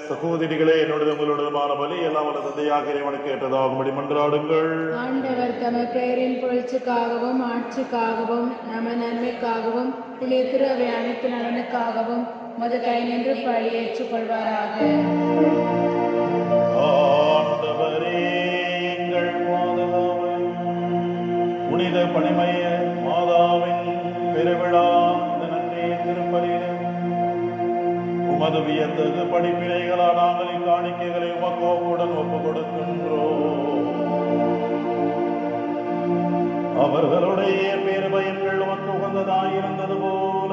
சகோதரிகளே, என்னுடைய உங்களுடையமான பலி எல்லாம் வல்ல தந்தையாக இறைவனுக்கு ஏற்றதாகும்படி மன்றாடுங்கள். ஆண்டவர் தம பெயரின் புகழ்ச்சிக்காகவும் ஆட்சிக்காகவும் நம நன்மைக்காகவும் புனித திரு அவை அனைத்து நலனுக்காகவும் மது கை நின்று பழி ஏற்றுக்கொள்வாராக. ஆண்டவரே எங்கள் மாதாவை, புனித பணிமய மாதாவின் பெருவிழா நன்றி திருப்பலியிலே உமது வியத்தகு படிப்பினைகளால் நாங்கள் இக்காணிக்கைகளை உமக்கோவுடன் ஒப்புக் கொடுக்கின்றோம். அவர்களுடைய பேருபயன்கள் உமக்கு உகந்ததாயிருந்தது போல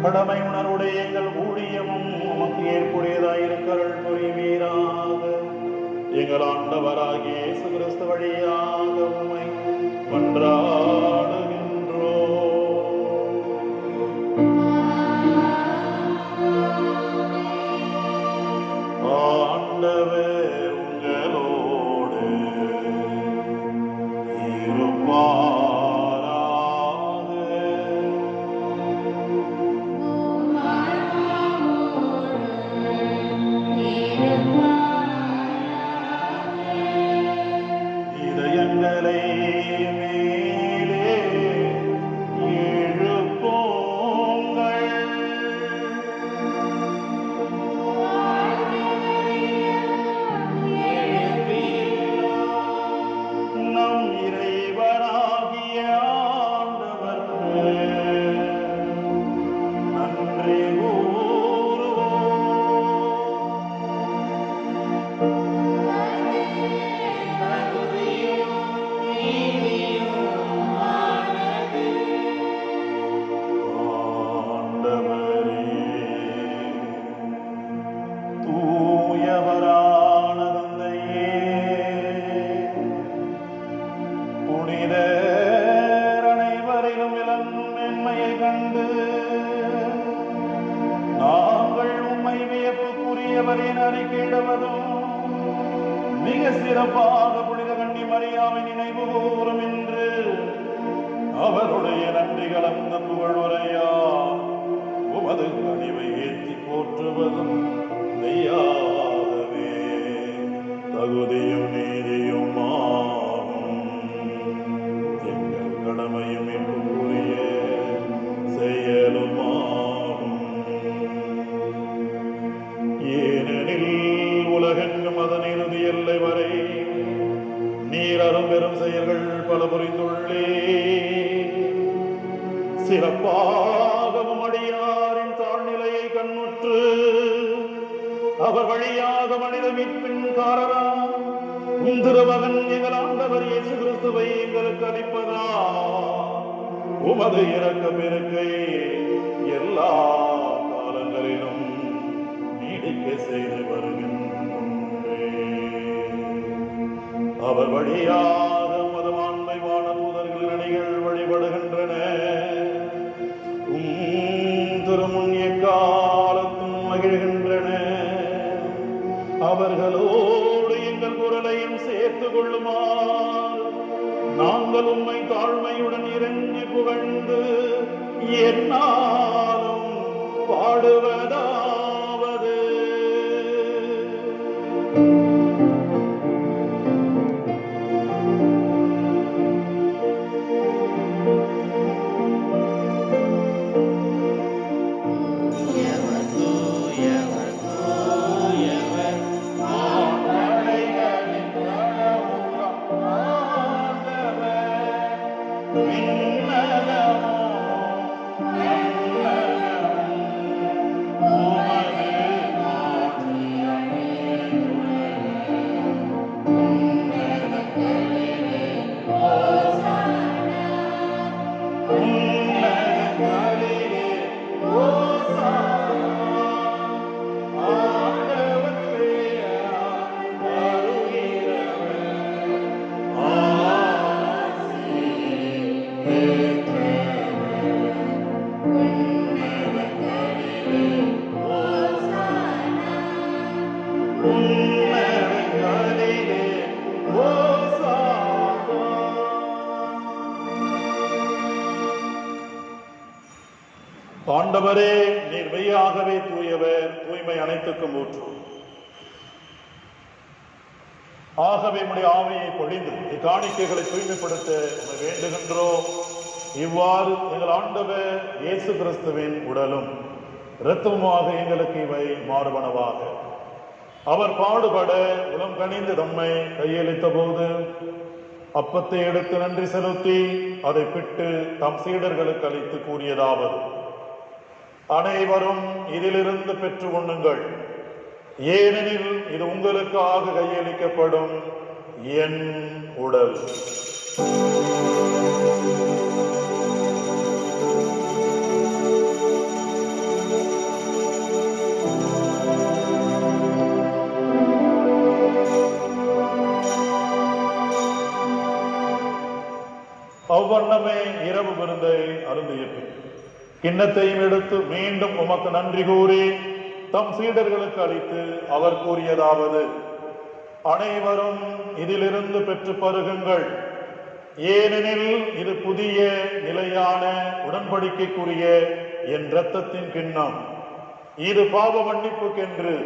கடமை உணர்வுடைய எங்கள் ஊழியமும் உமக்கு ஏற்புடையதாயிருக்கருள் புரிவீராக. எங்கள் ஆண்டவராகிய இயேசு கிறிஸ்து வழியாக உம்மை மன்றாடுகின்றோம். ஆண்டவர் உங்களோடு இதயங்களை மேலே எழுப்புங்கள். நம் இறைவனாகிய ஆண்டவருக்கு நன்றி கூறுவோம். ஆண்டவரே, தூயவரான தந்தையே, புனிதர் அனைவரிலும் விளங்கும் மேன்மையை கண்டு நாங்கள் உம்மை வியப்புக்குரியவர் என அறிக்கையிடுவதும் மிக சிறப்பாக புனித கன்னி மரியாவின் நினைவு கூறும் என்று அவருடைய நன்றி கலந்த புகழுரையா உமது கனிவை ஏற்றி போற்றுவதும் மெய்யாகவே தகுதியும் நீதியும் ஆகும். எங்கள் கடமையும் என்புக்குரிய செயலுமாகும். ஏனெனில் உலகெங்கும் அதன் இறுதி எல்லை வரை நீர் அரும் பெரும் செயல்கள் பல புரிந்துள்ளே. சிறப்பாகவும் அடியாரின் தாழ்நிலையை கண்ணுற்று அவர் வழியாக மனித மீட்பின் காரணம் உம் திருமகன் எங்கள் ஆண்டவர் இயேசு கிறிஸ்துவை எங்களுக்கு அளிப்பதா உமது இரக்க பெருக்கை எல்லா காலங்களிலும் நீடிக்க செய்து வருகின்றேன். அவர் வழியாக உமது ஆண்மை வான தூதர்கள் அணிகள் வழிபடுகின்றன. திருமுன் எக்காலத்தும் மகிழ்கின்றன. அவர்களோடு எங்கள் குரலையும் சேர்த்து கொள்ளுமாறு நாங்கள் உம்மை தாழ்மையுடன் இறங்கி புகழ்ந்து என்னாலும் பாடுவதாவது. ஆண்டவரே, நீர் மெய்யாகவே மெய்யாகவே தூயவர், தூய்மை அனைத்துக்கும் ஊற்று. ஆகவே உம்முடைய ஆவியை பொழிந்து இக்காணிக்கைகளை தூய்மைப்படுத்த உம்மை வேண்டுகின்றோம். இவ்வாறு எங்கள் ஆண்டவர் இயேசு கிறிஸ்துவின் உடலும் இரத்தமுமாக எங்களுக்கு இவை மாறுபனவாக. அவர் பாடுபட உளம் கனிந்து தம்மை கையளித்த போது அப்பத்தை எடுத்து நன்றி செலுத்தி அதை பிட்டு தம் சீடர்களுக்கு அளித்து கூறியதாவது: அனைவரும் இதிலிருந்து பெற்று உண்ணுங்கள், ஏனெனில் இது உங்களுக்காக கையளிக்கப்படும் என் உடல். அவ்வண்ணமே இரவு விருந்தை அருந்திய பின் கிண்ணத்தையும் எடுத்து மீண்டும் உமக்கு நன்றி கூறி தம் சீடர்களுக்கு அளித்து அவர் கூறியதாவது: அனைவரும் இதிலிருந்து பெற்று பருகுங்கள், ஏனெனில் இது புதிய நிலையான உடன்படிக்கைக்குரிய என் இரத்தத்தின் கிண்ணம். இது பாவ மன்னிப்புக்கென்று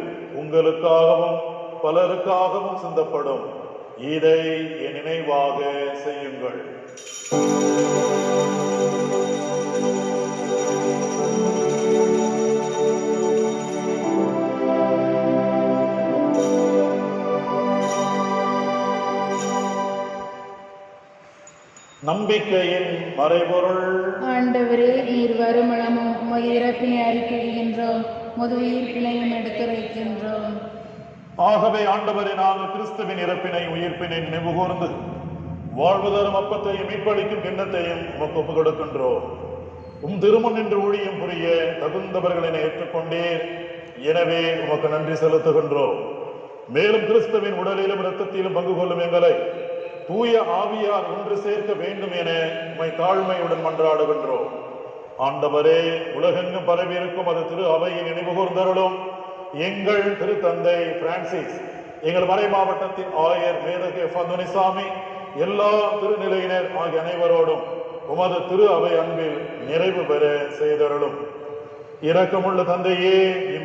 உங்களுக்காகவும் பலருக்காகவும் சிந்தப்படும். இதை என் நினைவாக செய்யுங்கள். நம்பிக்கையின் மறைபொருள். ஆண்டவரே, நீர் வருமளமும் உமது இறப்பினை அறிக்கையிடுகின்றோம், உமது உயிர்ப்பினையும் எடுத்துரைக்கின்றோம். ஆகவே ஆண்டவரே, நாங்கள் கிறிஸ்துவின் இறப்பினை உயிர்ப்பினை நினைவு கூர்ந்து வாழ்வு தரும் அப்பத்தையும் மீட்பளிக்கும் கிண்ணத்தையும் உமக்கு ஒப்புக் கொடுக்கின்றோம். திருமுன் நின்று ஊழியம் புரிய தகுந்தவர்களை ஏற்றுக்கொண்டீர். எனவே உமக்கு நன்றி செலுத்துகின்றோம். மேலும் கிறிஸ்துவின் உடலிலும் இரத்தத்திலும் பங்கு கொள்ளும் எங்களை தூய ஆவியார் ஒன்று சேர்க்க வேண்டும் என உம்மை தாழ்மையுடன் மன்றாடுகின்றோம். ஆண்டவரே, உலகெங்கும் பரவி இருக்கும் அது திரு அவையை நினைவு கூர்ந்தருளும். எங்கள் திருத்தந்தை பிரான்சிஸ், எங்கள் மறை மாவட்டத்தின் ஆயர் மேதகு பந்துனிசாமி, எல்லா திருநிலையினர் ஆகிய அனைவரோடும் உமது திரு அவை அன்பில் நிறைவு பெற செய்தருளும். இரக்கமுள்ள தந்தையே,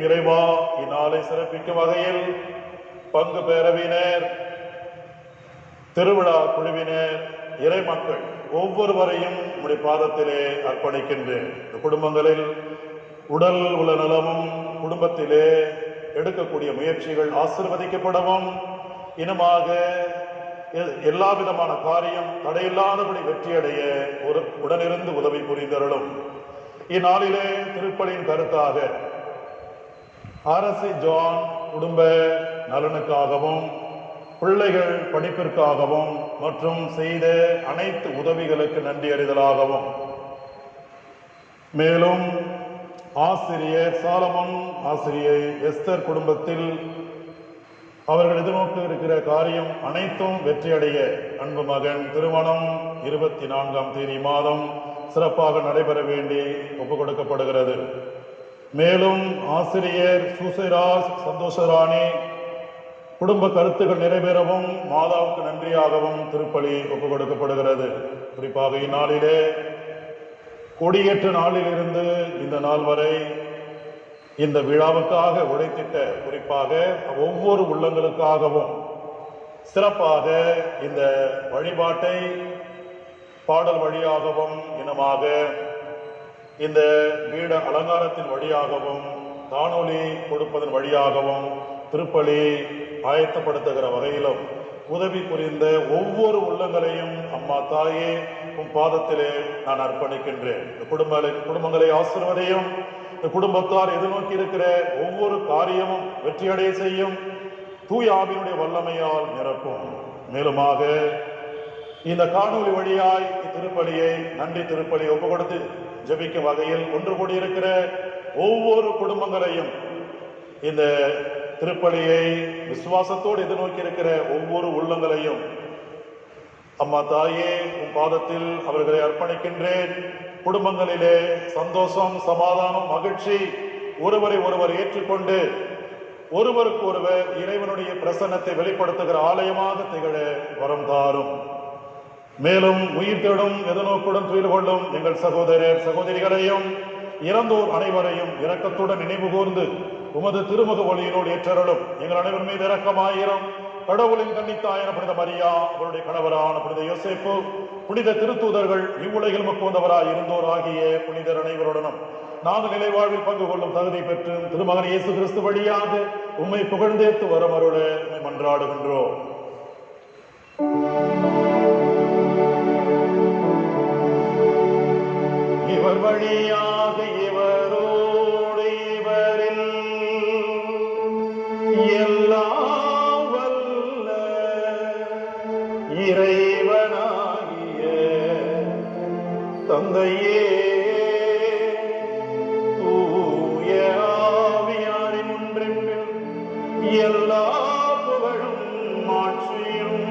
இறைவா, இந்நாளை சிறப்பிக்கும் வகையில் பங்கு பேரவினர், திருவிழா குழுவினர், இறை மக்கள் ஒவ்வொருவரையும் உம்முடைய பாதத்திலே அர்ப்பணிக்கின்றேன். குடும்பங்களில் உடல் உள்ள நலமும் குடும்பத்திலே எடுக்கக்கூடிய முயற்சிகள் ஆசீர்வதிக்கப்படவும், இனமாக எல்லா விதமான காரியம் தடையில்லாதபடி வெற்றியடைய உடனிருந்து உதவி புரிந்தருளும். இந்நாளிலே திருப்பலியின் கருத்தாக அரசி ஜான் குடும்ப நலனுக்காகவும் பிள்ளைகள் படிப்பிற்காகவும் மற்றும் செய்த அனைத்து உதவிகளுக்கு நன்றி அறிதலாகவும், மேலும் ஆசிரியர் சாலமன், ஆசிரியை எஸ்தர் குடும்பத்தில் அவர்கள் எதிர்நோக்க இருக்கிற காரியம் அனைத்தும் வெற்றியடைய அன்பு மகன் திருமணம் 24ஆம் தேதி மாதம் சிறப்பாக நடைபெற வேண்டி ஒப்புக் கொடுக்கப்படுகிறது. மேலும் ஆசிரியர் சுசைராஜ் சந்தோஷராணி குடும்ப கருத்துக்கள் நிறைவேறவும் மாதாவுக்கு நன்றியாகவும் திருப்பலி ஒப்புக் கொடுக்கப்படுகிறது. குறிப்பாக இந்நாளிலே கொடியேற்ற நாளிலிருந்து இந்த நாள் வரை இந்த விழாவுக்காக உழைத்திட்ட குறிப்பாக ஒவ்வொரு உள்ளங்களுக்காகவும் சிறப்பாக இந்த வழிபாட்டை பாடல் வழியாகவும், இனமாக இந்த வீட அலங்காரத்தின் வழியாகவும், காணொலி கொடுப்பதன் வழியாகவும், திருப்பலி ஆயத்தப்படுத்துகிற வகையிலும் உதவி புரிந்த ஒவ்வொரு உள்ளங்களையும் அம்மா தாயே உன் பாதத்திலே நான் அர்ப்பணிக்கின்றேன். குடும்பங்களை ஆசீர்வதையும், இந்த குடும்பத்தார் எதிர்நோக்கி இருக்கிற ஒவ்வொரு காரியமும் வெற்றியடைய செய்யும், தூய ஆவியினுடைய வல்லமையால் நிரப்பும். மேலுமாக இந்த காணொலி வழியாய் திருப்பலியை நன்றி திருப்பலி ஒப்பு கொடுத்து ஜெபிக்கும் வகையில் ஒன்று கூடியிருக்கிற ஒவ்வொரு குடும்பங்களையும், இந்த திருப்பலியை விசுவாசத்தோடு எதிர்நோக்கி இருக்கிற ஒவ்வொரு உள்ளங்களையும் அம்மா தாயே உன் பாதத்தில் அவர்களை அர்ப்பணிக்கின்றேன். குடும்பங்களிலே சந்தோஷம், சமாதானம், மகிழ்ச்சி, ஒருவரை ஒருவர் ஏற்றுக்கொண்டு ஒருவருக்கு ஒருவர் இறைவனுடைய பிரசன்னத்தை வெளிப்படுத்துகிற ஆலயமாக திகழ வரம் தாரும். மேலும் உயிர் தேடும் எதிர்நோக்குடன் துயில் கொள்ளும் எங்கள் சகோதரர் சகோதரிகளையும் இறந்தோர் அனைவரையும் இரக்கத்துடன் நினைவு கூர்ந்து உமது திருமுக ஒளியினோடு ஏற்றருளும். எங்கள் அனைவர் மீது இரக்கமாயிரும். கடவுளின் கன்னித்தாயான புனித மரியா, அவருடைய கணவரான புனித யோசேப்பு, புனித திருத்தூதர்கள், இவ்வுலகில் முக்குவந்தவராய் இருந்தோர் ஆகிய புனிதர் அனைவருடனும் நாங்கள் நிலை வாழ்வில் பங்கு கொள்ளும் தகுதி பெற்று திருமகன் இயேசு கிறிஸ்து வழியாக உம்மை புகழ்ந்தேத்து வரமருள உம்மை மன்றாடுகின்றோம். இவர் வழியாக இவரோடு இவரில் எல்லாம் வல்ல இறைவனாகிய தந்தையே, தூய ஆவியாரின் ஒன்றில் எல்லா புகழும் மாட்சியும்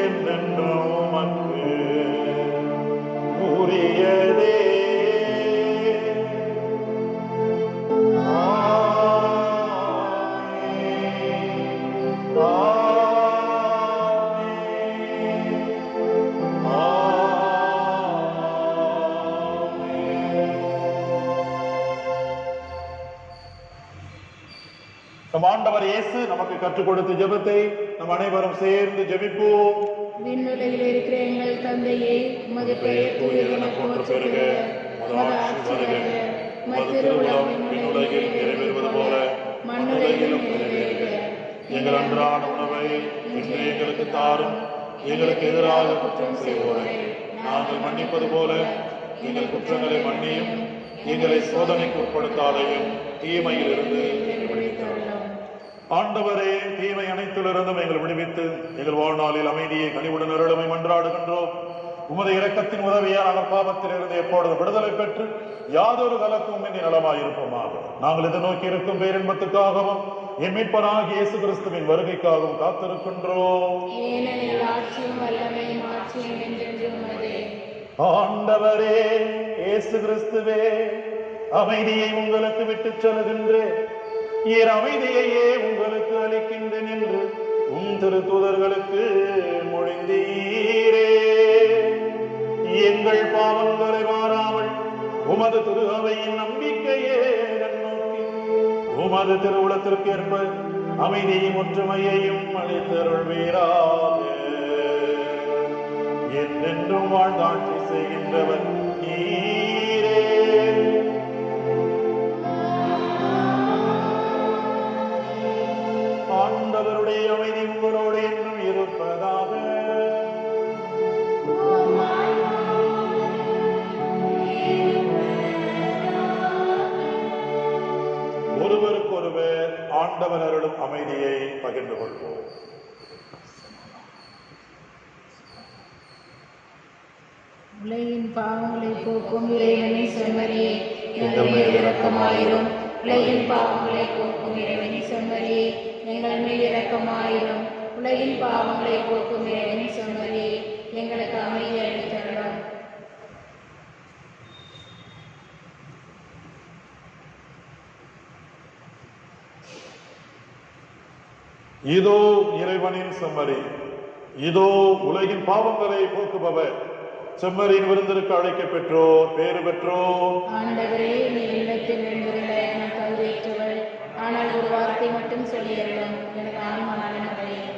என்றென்றும் உமக்கு உரியதே. நம் ஆண்டவர் இயேசு நமக்கு கற்றுக் கொடுத்த ஜெபத்தை நம் அனைவரும் சேர்ந்து ஜெபிப்போம். விண்ணுலகில் இருக்கிற எங்கள் தந்தையே, உமது பெயர் தூயது என போற்றப் பெறுக. உமது ஆட்சி வருக. உமது திருவுளம் விண்ணுலகில் நிறைவேறுவது போல மண்ணுலகிலும் நிறைவேறுக. எங்கள் அன்றாட உணவை இன்று எங்களுக்கு தாரும். எங்களுக்கு எதிராக குற்றம் செய்வோரை நாங்கள் மன்னிப்பது போல எங்கள் குற்றங்களை மன்னியும். எங்களை சோதனைக்கு உட்படுத்தாதையும் தீமையில் இருந்து ஆண்டவரே, தீமை அனைத்திலிருந்தும் எங்கள் விடுவித்து எங்கள் வாழ்நாளில் அமைதியை கனிவுடன் அருளுமை மன்றாடுகின்றோம். உமது இரக்கத்தின் உதவியால் நாங்கள் பாவத்தில் இருந்து எப்பொழுது விடுதலை பெற்று யாதொரு கலக்கும் இன்றி நலமாயிருப்போமாக. நாங்கள் எதிர்நோக்கி இருக்கும் பேரின்பத்துக்காகவும் என் மீட்பராகிய இயேசு கிறிஸ்துவின் வருகைக்காகவும் காத்திருக்கின்றோம். ஏனெனில் ஆட்சியும் வல்லமையும் ஆட்சியும் என்றென்றும் உமதே. ஆண்டவரே இயேசு கிறிஸ்துவே, அமைதியை உங்களுக்கு விட்டுச் செல்கின்றேன், என் அமைதியையே உங்களுக்கு அளிக்கின்றேன் என்று உம் திருத்தூதர்களுக்கு மொழிந்தீரே. எங்கள் பாவங்களை மாறாமல் உமது திரு அவையின் நம்பிக்கையே நோக்கி உமது திருவுளத்திற்கு ஏற்ப அமைதியும் ஒற்றுமையையும் அளித்தருள்வீராக. என்றென்றும் வாழ்ந்தாட்சி செய்கின்றவர் நீரே. ஆண்டவருடைய அமைதி உங்களோடு என்றும் இருப்பதாக. ஒருவருக்கொருவர் ஆண்டவர் அருளும் அமைதியை பகிர்ந்து கொள்வோம். உலகின் பாவங்களை போக்கும் இறைவனை செம்மறியே, எங்கள் மேல் இரக்கமாயிரும். உலகின் பாவங்களை போக்கும் இறைவனை செம்மறியே, எங்கள் மேல் இரக்கமாயிரும். உலகின் பாவங்களை போக்கும் இறைவனை செம்மறியே, எங்களுக்கு அமைதி அளித்தருளும். இதோ இறைவனின் செம்மறி, இதோ உலகின் பாவங்களை போக்குபவர். செம்மறியின் விருந்திற்கு அழைக்க பெற்றோர் பேறு பெற்றோர். ஆண்டவரே, நீர் இல்லத்தில் எழுந்துள்ள என கல்வியற்றவள், ஆனால் ஒரு வார்த்தை மட்டும் சொல்லியருளும், எனக்கு ஆன்மா நலனடையும்.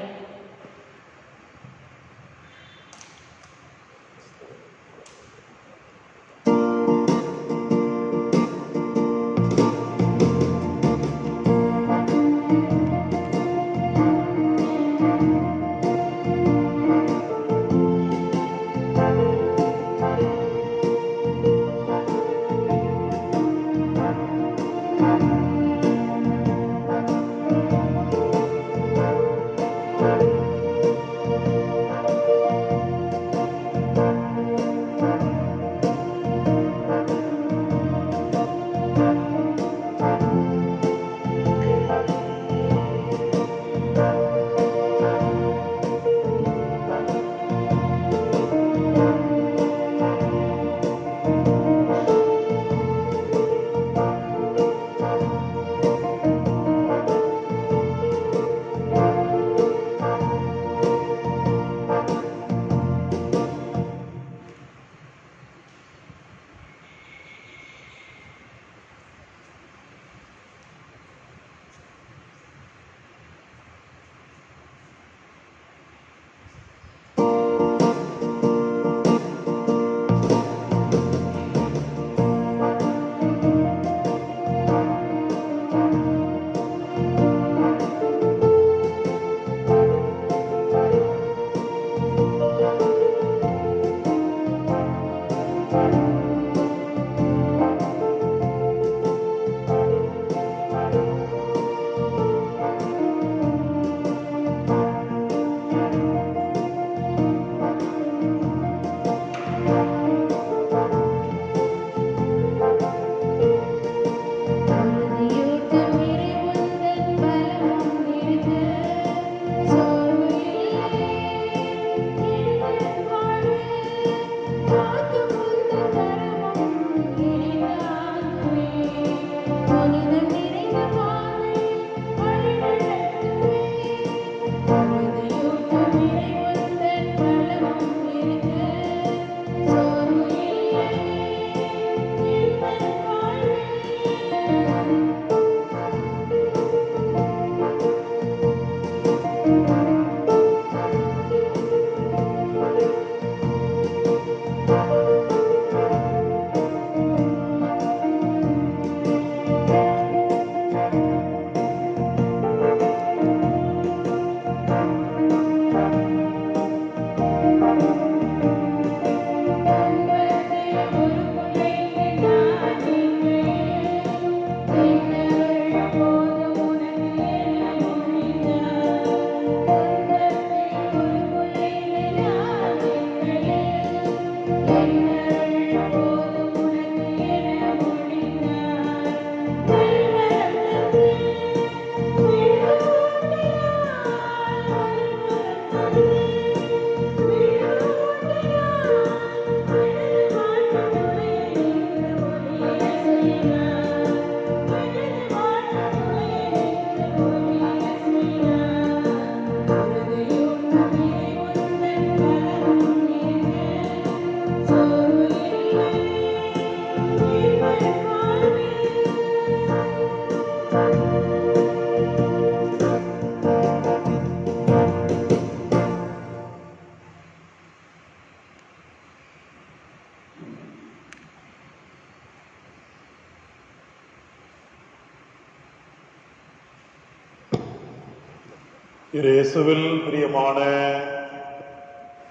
இயேசுவில் பிரியமான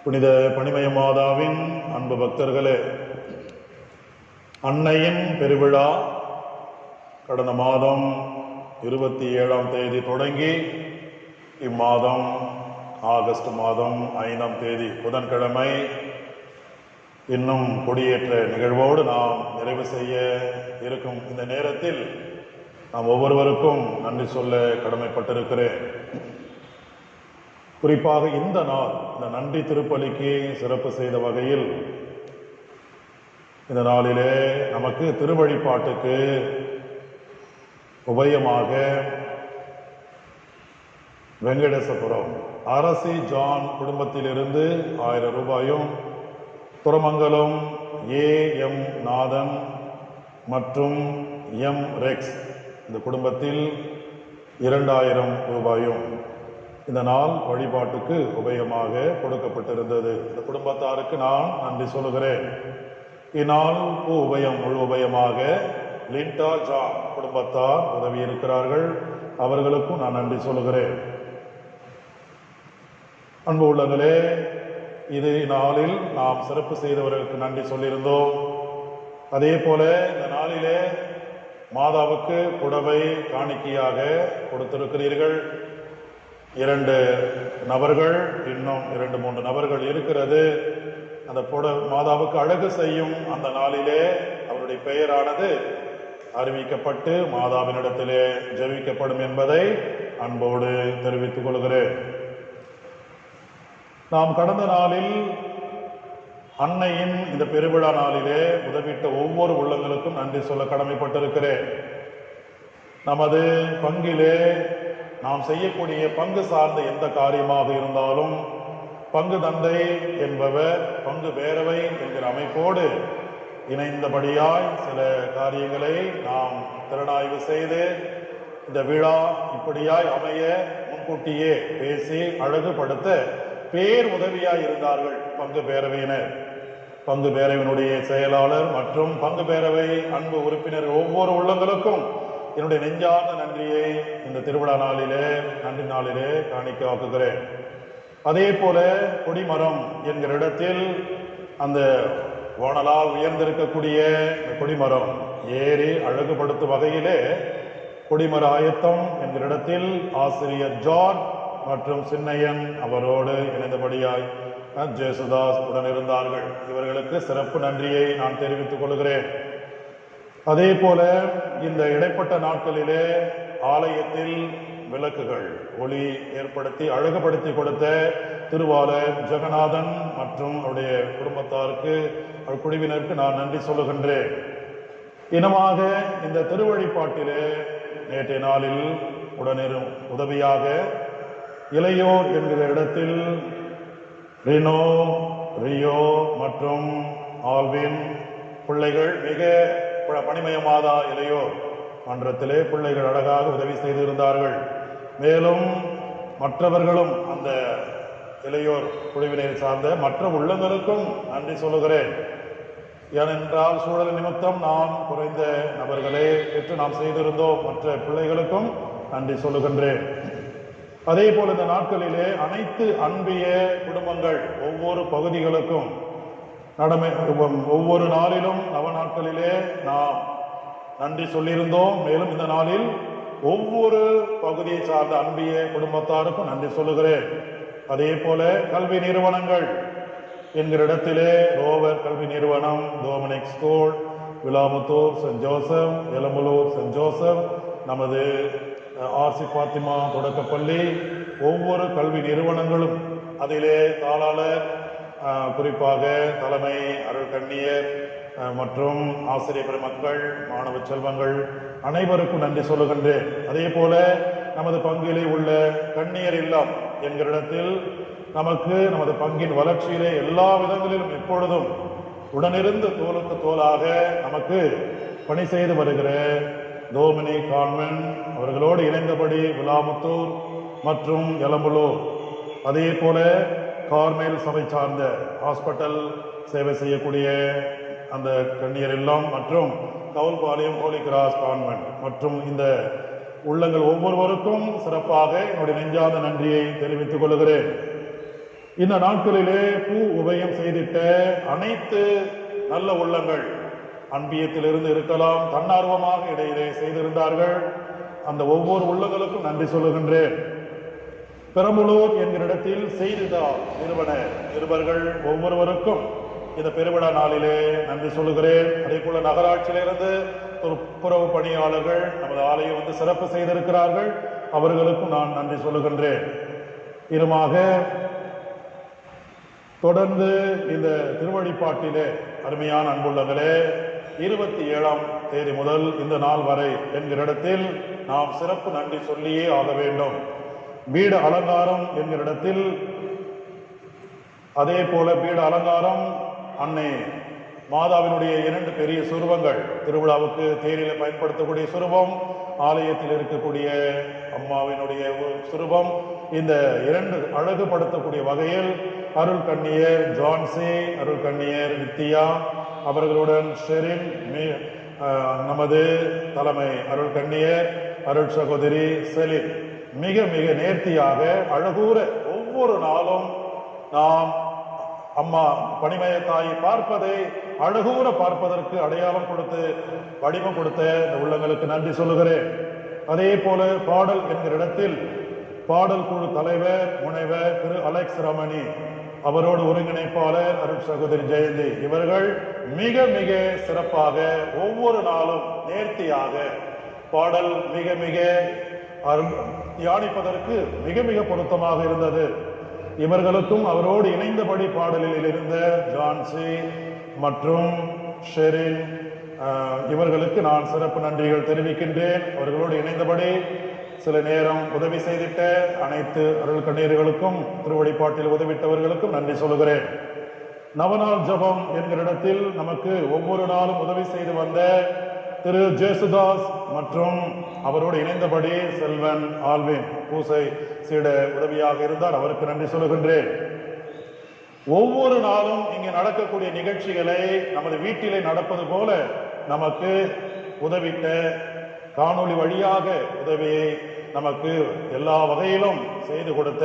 புனித பனிமய மாதாவின் அன்பு பக்தர்களே, அன்னையின் பெருவிழா கடந்த மாதம் 27ஆம் தேதி தொடங்கி இம்மாதம் ஆகஸ்ட் மாதம் 5ஆம் தேதி புதன்கிழமை இன்னும் கொடியேற்ற நிகழ்வோடு நாம் நிறைவு செய்ய இருக்கும் இந்த நேரத்தில் நாம் ஒவ்வொருவருக்கும் நன்றி சொல்ல கடமைப்பட்டிருக்கிறேன். குறிப்பாக இந்த நாள், இந்த நன்றி திருப்பலிக்கு சிறப்பு செய்த வகையில் இந்த நாளிலே நமக்கு திருவழிபாட்டுக்கு உபயமாக வெங்கடேசபுரம் அரசி ஜான் குடும்பத்திலிருந்து 1000 ரூபாயும், துறமங்கலம் ஏ.எம். நாதன் மற்றும் எம். ரெக்ஸ் இந்த குடும்பத்தில் 2000 ரூபாயும் இந்த நாள் வழிபாட்டுக்கு உபயமாக கொடுக்கப்பட்டிருந்தது. இந்த குடும்பத்தாருக்கு நான் நன்றி சொல்லுகிறேன். இந்நாள் முழு உபயமாக லிண்டா ஜான் குடும்பத்தார் உதவி இருக்கிறார்கள். அவர்களுக்கும் நான் நன்றி சொல்லுகிறேன். அன்பு உள்ளங்களே, இது நாளில் நாம் சிறப்பு செய்தவர்களுக்கு நன்றி சொல்லியிருந்தோம். அதே போல இந்த நாளிலே மாதாவுக்கு புடவை காணிக்கையாக கொடுத்திருக்கிறீர்கள். 2 நபர்கள், இன்னும் 2-3 நபர்கள் இருக்கிறது. அந்த மாதாவுக்கு அழகு செய்யும் அந்த நாளிலே அவருடைய பெயரானது அறிவிக்கப்பட்டு மாதாவினிடத்திலே ஜெபிக்கப்படும் என்பதை அன்போடு தெரிவித்துக் கொள்கிறேன். நாம் கடந்த நாளில் அன்னையின் இந்த பெருவிழா நாளிலே உதவிட்ட ஒவ்வொரு உள்ளங்களுக்கும் நன்றி சொல்ல கடமைப்பட்டிருக்கிறேன். நமது பங்கிலே நாம் செய்யக்கூடிய பங்கு சார்ந்த எந்த காரியமாக இருந்தாலும் பங்கு தந்தை என்பவர் பங்கு பேரவை என்கிற அமைப்போடு இணைந்தபடியாய் சில காரியங்களை நாம் திறனாய்வு செய்து இந்த விழா இப்படியாய் அமைய முன்கூட்டியே பேசி அழகுபடுத்த பேர் உதவியாய் இருந்தார்கள் பங்கு பேரவையினர். பங்கு பேரவையினுடைய செயலாளர் மற்றும் பங்கு பேரவை அன்பு உறுப்பினர் ஒவ்வொரு உள்ளங்களுக்கும் என்னுடைய நெஞ்சார்ந்த நன்றியை இந்த திருவிழா நாளிலே, நன்றி நாளிலே காணிக்கையாக்குகிறேன். அதே போல கொடிமரம் என்கிற இடத்தில் அந்த வானலால் உயர்ந்திருக்கக்கூடிய கொடிமரம் ஏறி அழகுபடுத்தும் வகையிலே கொடிமர ஆயத்தம் என்கிற இடத்தில் ஆசிரியர் ஜார்ஜ் மற்றும் சின்னையன் அவரோடு இணைந்தபடியாய் ஜேசுதாஸ் உடன் இருந்தார்கள். இவர்களுக்கு சிறப்பு நன்றியை நான் தெரிவித்துக் கொள்கிறேன். அதே போல இந்த இடைப்பட்ட நாட்களிலே ஆலயத்தில் விளக்குகள் ஒளி ஏற்படுத்தி அழகுபடுத்தி கொடுத்த திருவாளர் ஜெகநாதன் மற்றும் அவருடைய குடும்பத்தாருக்கு, அவர் குழுவினருக்கு நான் நன்றி சொல்லுகின்றேன். இனமாக இந்த திருவழிபாட்டிலே நேற்றைய நாளில் உடனிரும் உதவியாக இளையோர் என்கிற இடத்தில் ரியோ மற்றும் ஆல்வின் பிள்ளைகள் மிக பனிமய மாதா இளையோர் மன்றத்திலே பிள்ளைகள் அழகாக உதவி செய்திருந்தார்கள். மேலும் மற்றவர்களும் அந்த இளையோர் குழுவினை சார்ந்த மற்ற உள்ளங்களுக்கும் நன்றி சொல்லுகிறேன். ஏனென்றால் சூழல் நிமித்தம் நாம் குறைந்த நபர்களே பெற்று நாம் செய்திருந்தோம். மற்ற பிள்ளைகளுக்கும் நன்றி சொல்லுகின்றேன். அதே போல இந்த நாட்களிலே அனைத்து அன்பிய குடும்பங்கள் ஒவ்வொரு பகுதிகளுக்கும் ஒவ்வொரு நாளிலும் நவ நாட்களிலே நாம் நன்றி சொல்லியிருந்தோம். மேலும் இந்த நாளில் ஒவ்வொரு பகுதியை சார்ந்த அன்பிய குடும்பத்தாருக்கும் நன்றி சொல்லுகிறேன். அதே போல கல்வி நிறுவனங்கள் என்கிற இடத்திலே ரோவர் கல்வி நிறுவனம், Dominic school, Vilamuthur Saint Joseph, Elambalur Saint Joseph, நமது ஆர்சி பாத்திமா தொடக்கப்பள்ளி, ஒவ்வொரு கல்வி நிறுவனங்களும் அதிலே தாளாளர், குறிப்பாக தலைமை அருள்கண்ணியர் மற்றும் ஆசிரியர் பெருமக்கள், மாணவ செல்வங்கள் அனைவருக்கும் நன்றி சொல்லுகின்றேன். அதே போல நமது பங்கிலே உள்ள கண்ணியர் இல்லம் என்கிற இடத்தில் நமக்கு நமது பங்கின் வளர்ச்சியிலே எல்லா விதங்களிலும் எப்பொழுதும் உடனிருந்து தோளுக்கு தோளாக நமக்கு பணி செய்து வருகிற டோமினிக் கான்வென்ட் அவர்களோடு இணைந்தபடி விலாமுத்தூர் மற்றும் எலம்பலூர், அதே போல கார்மேல் சபை சார்ந்த ஹாஸ்பிட்டல் சேவை செய்யக்கூடிய அந்த கண்ணியர் இல்லம் மற்றும் கவுல்பாளையம் ஹோலி கிராஸ் கான்வென்ட் மற்றும் இந்த உள்ளங்கள் ஒவ்வொருவருக்கும் சிறப்பாக என்னுடைய நெஞ்சார்ந்த நன்றியை தெரிவித்துக் கொள்கிறேன். இந்த நாட்களிலே பூ உபயம் செய்திட்ட அனைத்து நல்ல உள்ளங்கள், அன்பியத்திலிருந்து இருக்கலாம், தன்னார்வமாக இடையிலே செய்திருந்தார்கள். அந்த ஒவ்வொரு உள்ளங்களுக்கும் நன்றி சொல்லுகின்றேன். பெரம்பலூர் என்கிற இடத்தில் செய்தித்தாள் நிருபர்கள் ஒவ்வொருவருக்கும் இந்த பெருவிழா நாளிலே நன்றி சொல்லுகிறேன். அதே போல நகராட்சியிலிருந்து துப்புரவு பணியாளர்கள் நமது ஆலயம் வந்து சிறப்பு செய்திருக்கிறார்கள், அவர்களுக்கும் நான் நன்றி சொல்லுகின்றேன். இதுமாக தொடர்ந்து இந்த திருவழிப்பாட்டிலே அருமையான அன்புள்ளங்களே, 27ஆம் தேதி முதல் இந்த நாள் வரை என்கிற இடத்தில் நாம் சிறப்பு நன்றி சொல்லியே ஆக வேண்டும். பீட அலங்காரம் என்கிற இடத்தில் அதே போல பீட அலங்காரம் அன்னை மாதாவினுடைய 2 பெரிய சுரூபங்கள், திருவிழாவுக்கு தேரில பயன்படுத்தக்கூடிய சுரூபம், ஆலயத்தில் இருக்கக்கூடிய அம்மாவினுடைய சுரூபம், இந்த 2 அழகுபடுத்தக்கூடிய வகையில் அருள் கண்ணியர் ஜான்சி, அருள் கண்ணியர் நித்யா, அவர்களுடன் ஷெரின், நமது தலைமை அருள் கண்ணியர் அருள் சகோதரி செலின் மிக மிக நேர்த்தியாக அழகூர ஒவ்வொரு நாளும் நாம் அம்மா பணிமய தாயை பார்ப்பதை அழகூர பார்ப்பதற்கு அடையாளம் கொடுத்து வடிவம் கொடுத்த இந்த உள்ளங்களுக்கு நன்றி சொல்லுகிறேன். அதே போல பாடல் என்கிற இடத்தில் பாடல் குழு தலைவர் முனைவர் திரு அலெக்ஸ் ரமணி, அவரோடு ஒருங்கிணைப்பாளர் அருள் சகோதரி ஜெயந்தி, இவர்கள் மிக மிக சிறப்பாக ஒவ்வொரு நாளும் நேர்த்தியாக பாடல் மிக மிக தியானிப்பதற்கு மிக மிக பொருத்தமாக இருந்தது. இவர்களுக்கும் அவரோடு இணைந்தபடி பாடலில் இருந்த ஜான்சி மற்றும் ஷெரின், இவர்களுக்கு நான் சிறப்பு நன்றிகள் தெரிவிக்கின்றேன். அவர்களோடு இணைந்தபடி சில நேரம் உதவி செய்திட்ட அனைத்து அருள் கண்ணீர்களுக்கும் திருவழிப்பாட்டில் உதவிட்டவர்களுக்கும் நன்றி சொல்லுகிறேன். நவநாள் ஜபம் என்கிற இடத்தில் நமக்கு ஒவ்வொரு நாளும் உதவி செய்து வந்த திரு ஜேசுதாஸ் மற்றும் அவரோடு இணைந்தபடி செல்வன் ஆல்வின் பூசை சீட உதவியாக இருந்தார், அவருக்கு நன்றி சொல்லுகின்றேன். ஒவ்வொரு நாளும் இங்கே நடக்கக்கூடிய நிகழ்ச்சிகளை நமது வீட்டிலே நடப்பது போல நமக்கு உதவிட்ட, காணொளி வழியாக உதவியை நமக்கு எல்லா வகையிலும் செய்து கொடுத்த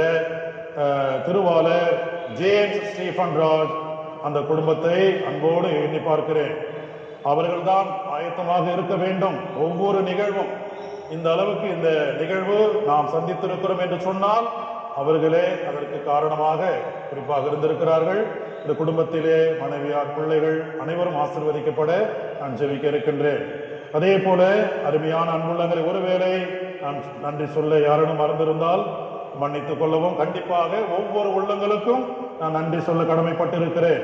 திருவாளர் ஜேம்ஸ் ஸ்டீஃபன் ராஜ், அந்த குடும்பத்தை அன்போடு எண்ணி பார்க்கிறேன். அவர்கள்தான் ஆயத்தமாக இருக்க வேண்டும். ஒவ்வொரு நிகழ்வும் இந்த அளவுக்கு இந்த நிகழ்வு நாம் சந்தித்திருக்கிறோம் என்று சொன்னால் அவர்களே அதற்கு காரணமாக குறிப்பாக இருந்திருக்கிறார்கள். இந்த குடும்பத்திலே மனைவியார் பிள்ளைகள் அனைவரும் ஆசீர்வதிக்கப்பட நான் ஜெபிக்க இருக்கின்றேன். அதே போல அருமையான அன்புள்ளங்களை ஒருவேளை நான் நன்றி சொல்ல யாரும் மறந்திருந்தால் மன்னித்துக் கொள்ளவும். கண்டிப்பாக ஒவ்வொரு உள்ளங்களுக்கும் நான் நன்றி சொல்ல கடமைப்பட்டிருக்கிறேன்.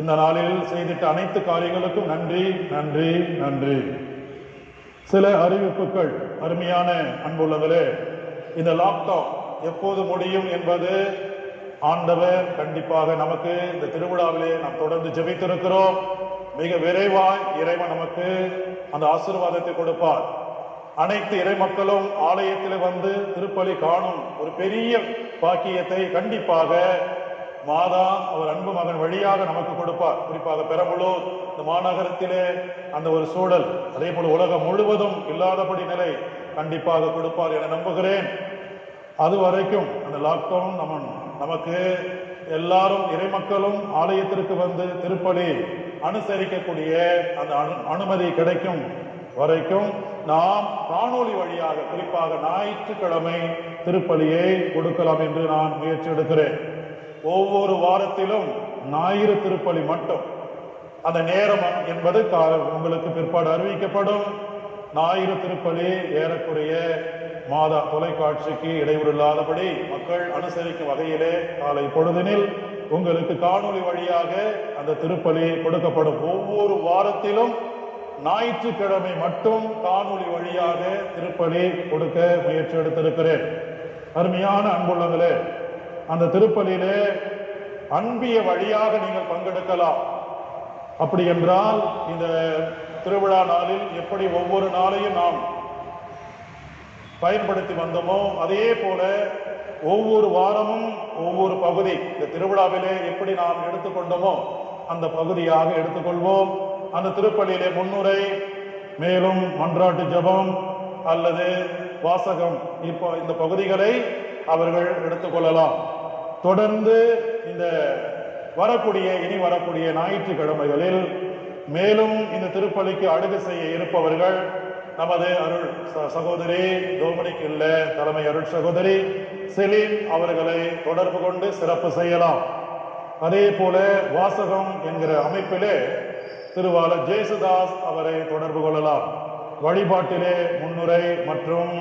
இந்த நாளில் செய்திட்ட அனைத்து காரியங்களுக்கும் நன்றி நன்றி நன்றி. சில அறிவிப்புகள். அருமையான அன்புள்ளங்களே, இந்த லாக்டவுன் எப்போது முடியும் என்பது ஆண்டவர் கண்டிப்பாக நமக்கு இந்த திருவிழாவிலே நாம் தொடர்ந்து ஜெபித்திருக்கிறோம். மிக விரைவாய் இறைவன் நமக்கு அந்த ஆசீர்வாதத்தை கொடுப்பார். அனைத்து இறை மக்களும் ஆலயத்தில் வந்து திருப்பலி காணும் ஒரு பெரிய பாக்கியத்தை கண்டிப்பாக மாதா அவர் அன்பு மகன் வழியாக நமக்கு கொடுப்பார். குறிப்பாக பெரம்பலூர் இந்த மாநகரத்திலே அந்த ஒரு சூழல், அதே போல உலகம் முழுவதும் இல்லாதபடி நிலை கண்டிப்பாக கொடுப்பார் என நம்புகிறேன். அது வரைக்கும் அந்த லாக்டவுன் நமக்கு எல்லாரும் இறை மக்களும் ஆலயத்திற்கு வந்து திருப்பலி அனுசரிக்கக்கூடிய அந்த அனுமதி கிடைக்கும் வரைக்கும் நாம் காணொளி வழியாக குறிப்பாக ஞாயிற்றுக்கிழமை திருப்பலியை கொடுக்கலாம் என்று நான் முயற்சி எடுக்கிறேன். ஒவ்வொரு வாரத்திலும் ஞாயிறு திருப்பலி மட்டும், அந்த நேரம் என்பது உங்களுக்கு பிற்பாடு அறிவிக்கப்படும். ஞாயிறு திருப்பலி ஏறக்குறைய மாதா தொலைக்காட்சிக்கு இடையூறு இல்லாதபடி மக்கள் அனுசரிக்கும் வகையிலே காலை பொழுதினில் உங்களுக்கு காணொளி வழியாக அந்த திருப்பலி கொடுக்கப்படும். ஒவ்வொரு வாரத்திலும் ஞாயிற்றுக்கிழமை மட்டும் காணொளி வழியாக திருப்பலி கொடுக்க முயற்சி எடுத்திருக்கிறேன். அருமையான அன்புள்ளங்களே, அந்த திருப்பலியிலே அன்பிய வழியாக நீங்கள் பங்கெடுக்கலாம். அப்படி என்றால் இந்த திருவிழா நாளில் எப்படி ஒவ்வொரு நாளையும் நாம் பயன்படுத்தி வந்தோமோ அதே போல ஒவ்வொரு வாரமும் ஒவ்வொரு பகுதி இந்த திருவிழாவிலே எப்படி நாம் எடுத்துக்கொண்டோமோ அந்த பகுதியாக எடுத்துக்கொள்வோம். அந்த திருப்பலியிலே முன்னுரை, மேலும் மன்றாட்டு ஜெபம், அல்லது வாசகம் இப்போ இந்த பகுதிகளை அவர்கள் எடுத்துக்கொள்ளலாம். தொடர்ந்து இந்த இனி வரக்கூடிய ஞாயிற்றுக்கிழமைகளில் மேலும் இந்த திருப்பலிக்கு அழுகை செய்ய இருப்பவர்கள் நமது அருள் சகோதரி டொமினிக் இல்ல தலைமை அருள் சகோதரி செலின் அவர்களை தொடர்பு கொண்டு சிறப்பு செய்யலாம். அதே போல வாசகம் என்கிற அமைப்பிலே திருவாளர் ஜேசுதாஸ் அவரை தொடர்பு கொள்ளலாம். வழிபாட்டிலே முன்னுரை மற்றும்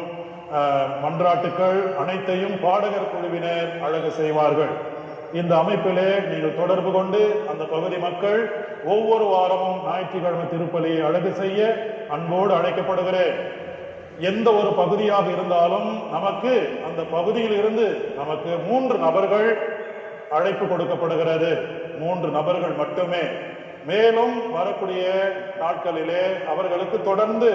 மன்றாட்டுக்கள் அனைத்தையும் பாடகர் குழுவினர் அழகு செய்வார்கள். இந்த அமைப்பிலே நீங்கள் தொடர்பு கொண்டு அந்த பகுதி மக்கள் ஒவ்வொரு வாரமும் ஞாயிற்றுக்கிழமை திருப்பலியை அழகு செய்ய அன்போடு அழைக்கப்படுகிறேன். எந்த ஒரு பகுதியாக இருந்தாலும் நமக்கு அந்த பகுதியில் இருந்து நமக்கு 3 நபர்கள் அழைப்பு கொடுக்கப்படுகிறது. 3 நபர்கள் மட்டுமே. மேலும் வரக்கூடிய நாட்களிலே அவர்களுக்கு தொடர்ந்து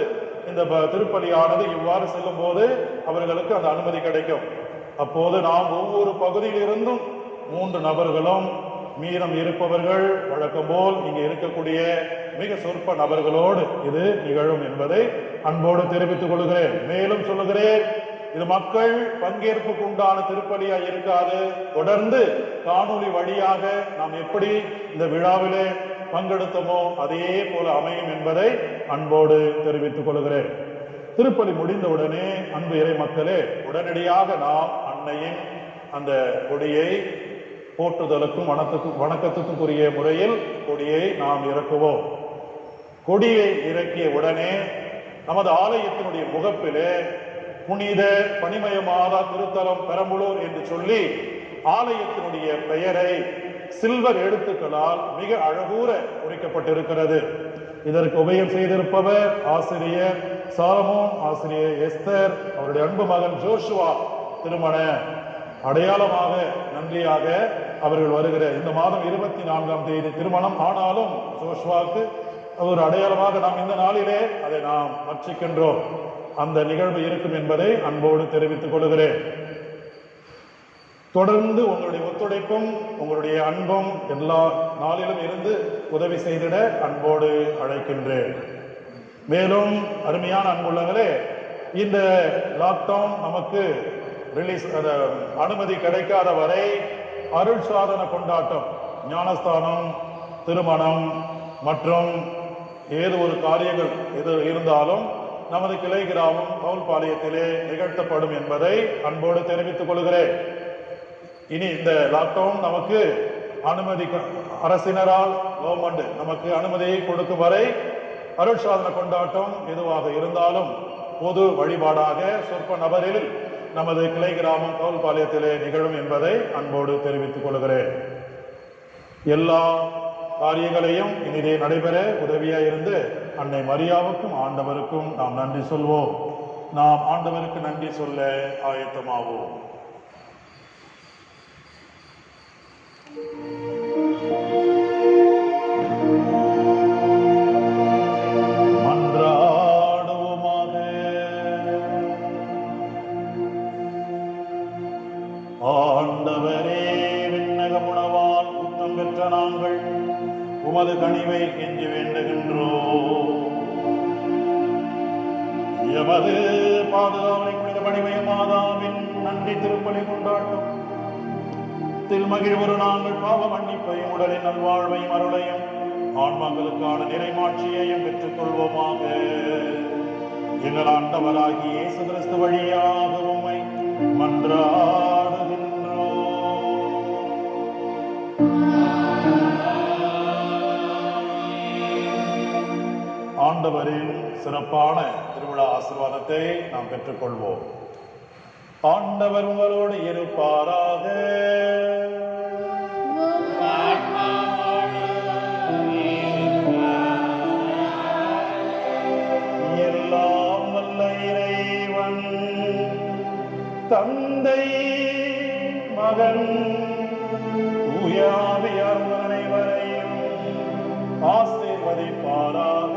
இந்த திருப்பலியானது இவ்வாறு செல்லும் போது அவர்களுக்கு அந்த அனுமதி கிடைக்கும். அப்போது நாம் ஒவ்வொரு பகுதியில் இருந்தும் 3 நபர்களும் மீதம் இருப்பவர்கள் வழக்கம் போல் இங்கே இருக்கக்கூடிய மிக சொற்ப நபர்களோடு இது நிகழும் என்பதை அன்போடு தெரிவித்துக் கொள்கிறேன். மேலும் சொல்லுகிறேன், இது மக்கள் பங்கேற்புக்கு உண்டான திருப்பலியா இருக்காது. தொடர்ந்து காணொளி வழியாக நாம் எப்படி இந்த விழாவிலே பங்கெடுத்தோமோ அதே போல அமையும் என்பதை அன்போடு தெரிவித்துக் கொள்கிறேன். திருப்பலி முடிந்தவுடனே அன்பு இறை மக்களே, உடனடியாக நாம் அன்னையின் அந்த கொடியை போற்றுதலுக்கும் வணக்கத்துக்கும் உரிய முறையில் கொடியை நாம் இறக்குவோம். கொடியை இறக்கிய உடனே நமது ஆலயத்தினுடைய முகப்பிலே புனித பனிமயமாத திருத்தலம் பெரம்பலூர் என்று சொல்லி ஆலயத்தினுடைய பெயரை சில்வர் எழுத்துக்களால் மிக அழகூற குறிக்கப்பட்டிருக்கிறது. இதற்கு உபயம் செய்திருப்பவர் ஆசிரியர் சாலமோன், ஆசிரியர் எஸ்தர், அவருடைய அன்பு மகன் ஜோஷுவா திருமண அடையாளமாக நன்றியாக அவர்கள் வருகிற இந்த மாதம் 24ஆம் தேதி திருமணம். ஆனாலும் ஜோஷுவாக்கு ஒரு அடையாளமாக நாம் இந்த நாளிலே அதை நாம் அர்ச்சிக்கின்றோம். அந்த நிகழ்வு இருக்கும் என்பதை அன்போடு தெரிவித்துக் கொள்கிறேன். தொடர்ந்து உங்களுடைய ஒத்துழைப்பும் உங்களுடைய அன்பும் எல்லா நாளிலும் இருந்து உதவி செய்திட அன்போடு அழைக்கின்றேன். மேலும் அருமையான அன்புள்ளங்களே, இந்த லாக்டவுன் நமக்கு அனுமதி கிடைக்காத வரை அருள் சாதன கொண்டாட்டம், ஞானஸ்தானம், திருமணம் மற்றும் ஏதோ ஒரு காரியங்கள் எது இருந்தாலும் நமது கிளை கிராமம் பவுல்பாளையத்திலே நிகழ்த்தப்படும் என்பதை அன்போடு தெரிவித்துக் கொள்கிறேன். இனி இந்த லாக்டவுன் நமக்கு அனுமதி அரசினரால் கவர்மெண்ட் நமக்கு அனுமதியை கொடுக்கும் வரை அருள் சாதன கொண்டாட்டம் எதுவாக இருந்தாலும் பொது வழிபாடாக சொற்ப நபரில் நமது கிளை கிராமம் பவுல்பாளையத்திலே நிகழும் என்பதை அன்போடு தெரிவித்துக் கொள்கிறேன். எல்லா காரியங்களையும் இனிதே நடைபெற உதவியாக இருந்து அன்னை மரியாவுக்கும் ஆண்டவருக்கும் நாம் நன்றி சொல்வோம். நாம் ஆண்டவருக்கு நன்றி சொல்ல ஆயத்தமாவோம். மன்றாடுவோமாக. ஆண்டவரே, விண்ணக உணவால் ஊக்கம் பெற்ற நாங்கள் உமது கனிவை கெஞ்சி வேண்டுகின்றோம். எமது பாதுகாவலை புனித பணிமய மாதாவின் நன்றி திருப்பலி கொண்டாட்டம் திருமகிழ்வரு நாங்கள் பாவ மன்னிப்பையும் உடலின் நல்வாழ்வையும் அருளையும் ஆன்மங்களுக்கான நிறைமாட்சியையும் பெற்றுக் கொள்வோமாக. எங்கள் ஆண்டவராகிய இயேசு கிறிஸ்து வழியாக உம்மை மன்றாடுகின்றோம். ஆண்டவரின் சிறப்பான திருவிழா ஆசீர்வாதத்தை நாம் பெற்றுக்கொள்வோம். ஆண்டவர் உங்களோடு இருப்பாராக. எல்லாம் வல்ல இறைவன் தந்தை மகன் தூயாவியார் அனைவரையும் ஆசீர்வதிப்பாராக.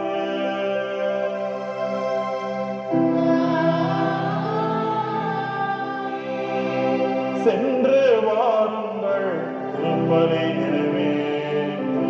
சென்று வாருங்கள், திருப்பலி நிறைவேற்று.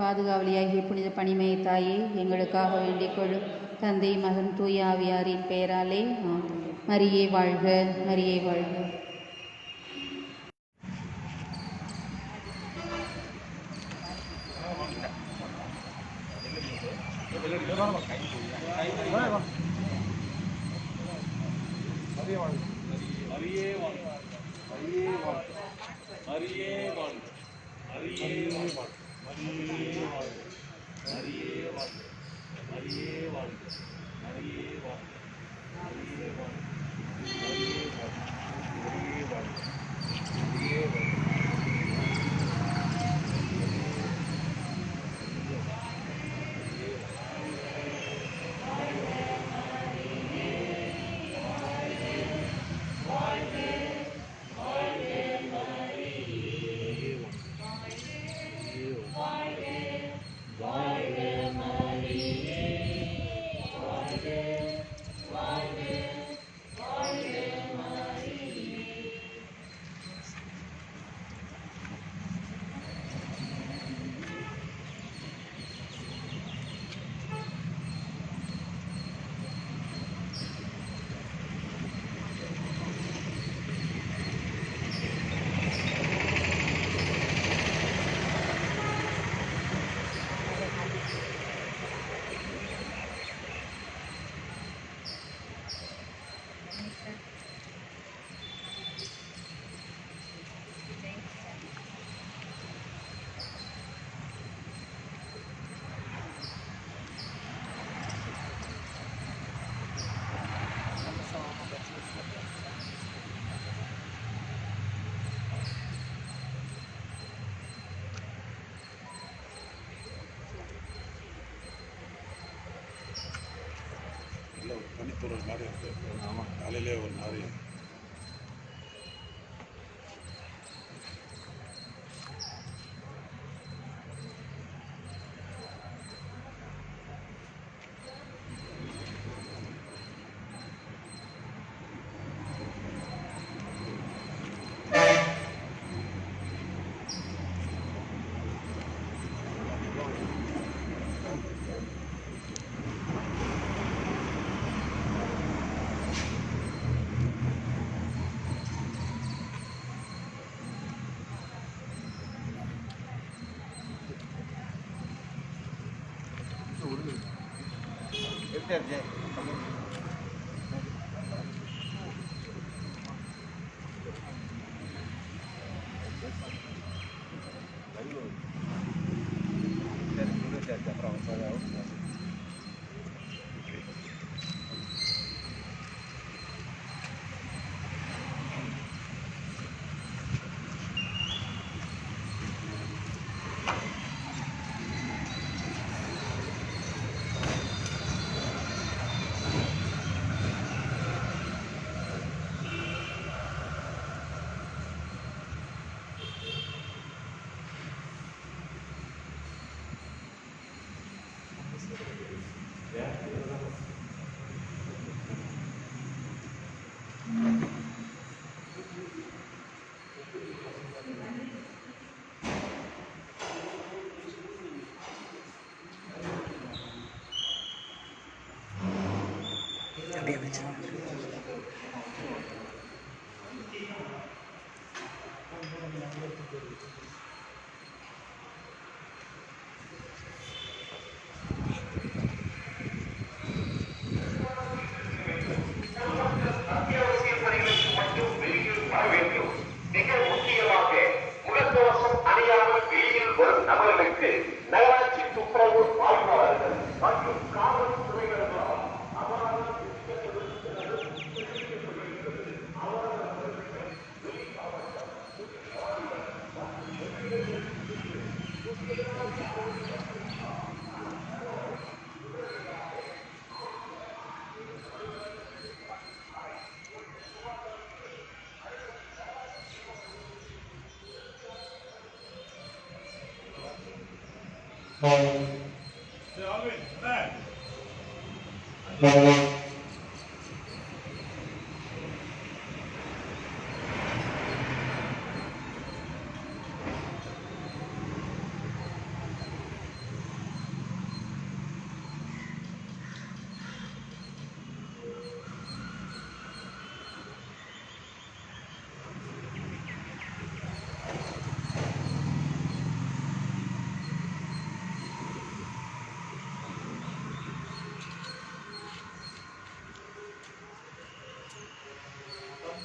பாதுகாவலியாகிய புனித பனிமய தாயே, எங்களுக்காக வேண்டிக் கொள்ளும். தந்தை, மகன், தூய ஆவியாரின் பெயராலே ஆமென். மரியே வாழ்க, மரியே வாழ்க. பனித்துறை மாதிரி இருக்கு. ஆமாம், காலையிலே ஒரு மாதிரி.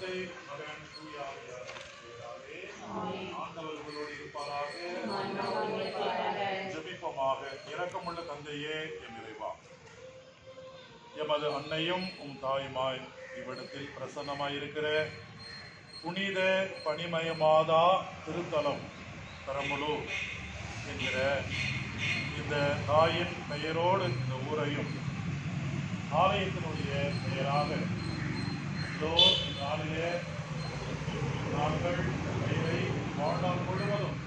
தந்தை மகன் தூய ஆவியாரின் பெயராலே. ஆண்டவர் உங்களோடு இருப்பாராக. ஜெபிப்போமாக. இரக்கமுள்ள தந்தையே எம் இறைவா, எமது அன்னையும் தாயுமாய் இவ்விடத்தில் பிரசன்னமாயிருக்கிற புனித பனிமய மாதா திருத்தலம் பெரம்பலூர் என்கிற இந்த தாயின் பெயரோடு இந்த ஊரையும் ஆலயத்தினுடைய பெயராக இதோ நாளிலே நாங்கள் இந்த பெயரை வாழ்நாள் முழுவதும்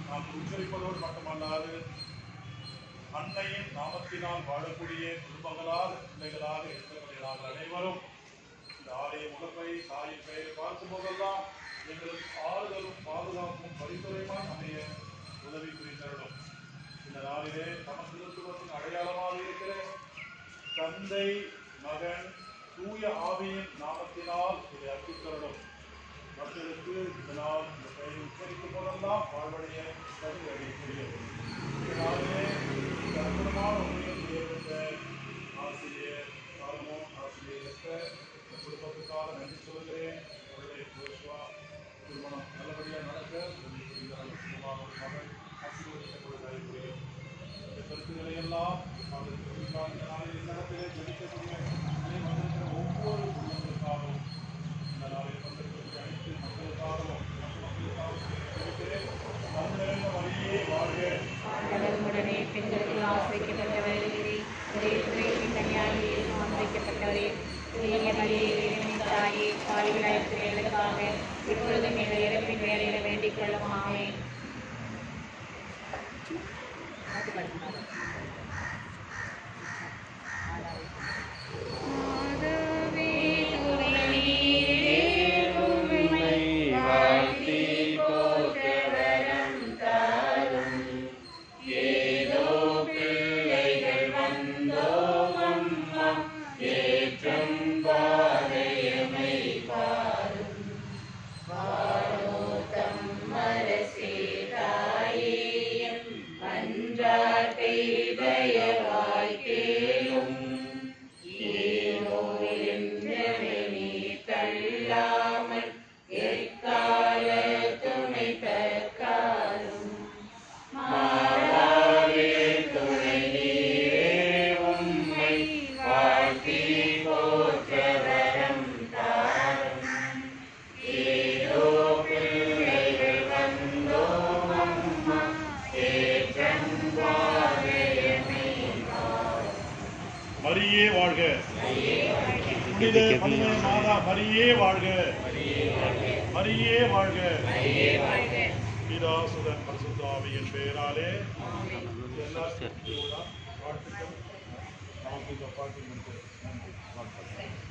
நாம் உச்சரிப்பதோடு மட்டுமல்லாது அன்னையின் நாமத்தினால் வாழக்கூடிய குடும்பங்களாக பிள்ளைகளாக இருந்தவர்களாக அனைவரும் இந்த ஆலய முகப்பை தாயின் பெயரை பார்க்கும் போதெல்லாம் எங்களுக்கு ஆறுதலும் பாதுகாப்பும் பரிந்துரையுமாய் அமைய உதவி புரிந்தருளும். இந்த நாளிலே நமது திருத்துவத்தின் அடையாளமாக இருக்கிற தந்தை மகன் தூய ஆவியின் நாமத்தினால் இதை அர்ப்பித்தருளும். மக்களுக்கு இதனால் இந்த பெயரை உச்சரிக்கும் போதெல்லாம் வாழ்வடைய கருதி அடையக்கூடிய இதனாலே இந்த அற்புதமான உண்மையில் ஏற்பட்ட ஆசிரியர் சாலமோன், ஆசிரியர் எஸ்தர், இந்த குடும்பத்துக்காக நன்றி சொல்கிறேன். அவருடைய ஜோஷுவா திருமணம் நல்லபடியாக நடக்க உதவி புரிந்தார். சுகமாக ஒரு மகள் ஆசீர்வதிக்கப்படுவதாக புரியும். இந்த கருத்துக்களை எல்லாம் இந்த நாளில் இல்லத்திலே ஜெபிக்கக்கூடிய வந்திருக்கிற ஒவ்வொரு குடும்பங்களுக்காகவும் இந்த நாளில் வந்திருக்கக்கூடிய அனைத்து மக்களுக்காகவும் வழியே வாழ்க. உடனே பெண்களுக்கு ஆசிரிக்கப்பட்டவர்களே, கன்னியாகியே ஆசிரிக்கப்பட்டவரே, தாயே பாலிகளாக இப்பொழுதும் எங்கள் இறப்பின் வேலையில வேண்டிக் கொள்ளும். ஆமென். மரியே வாழ்க. புனித பனிமய மாதா மரியே வாழ்க. மரியே வாழ்க. பிதா சுதன் பரிசுத்த ஆவியின் பெயராலே எல்லா வாழ்த்துக்கள் நமக்கு இந்த பாட்டு நன்றி.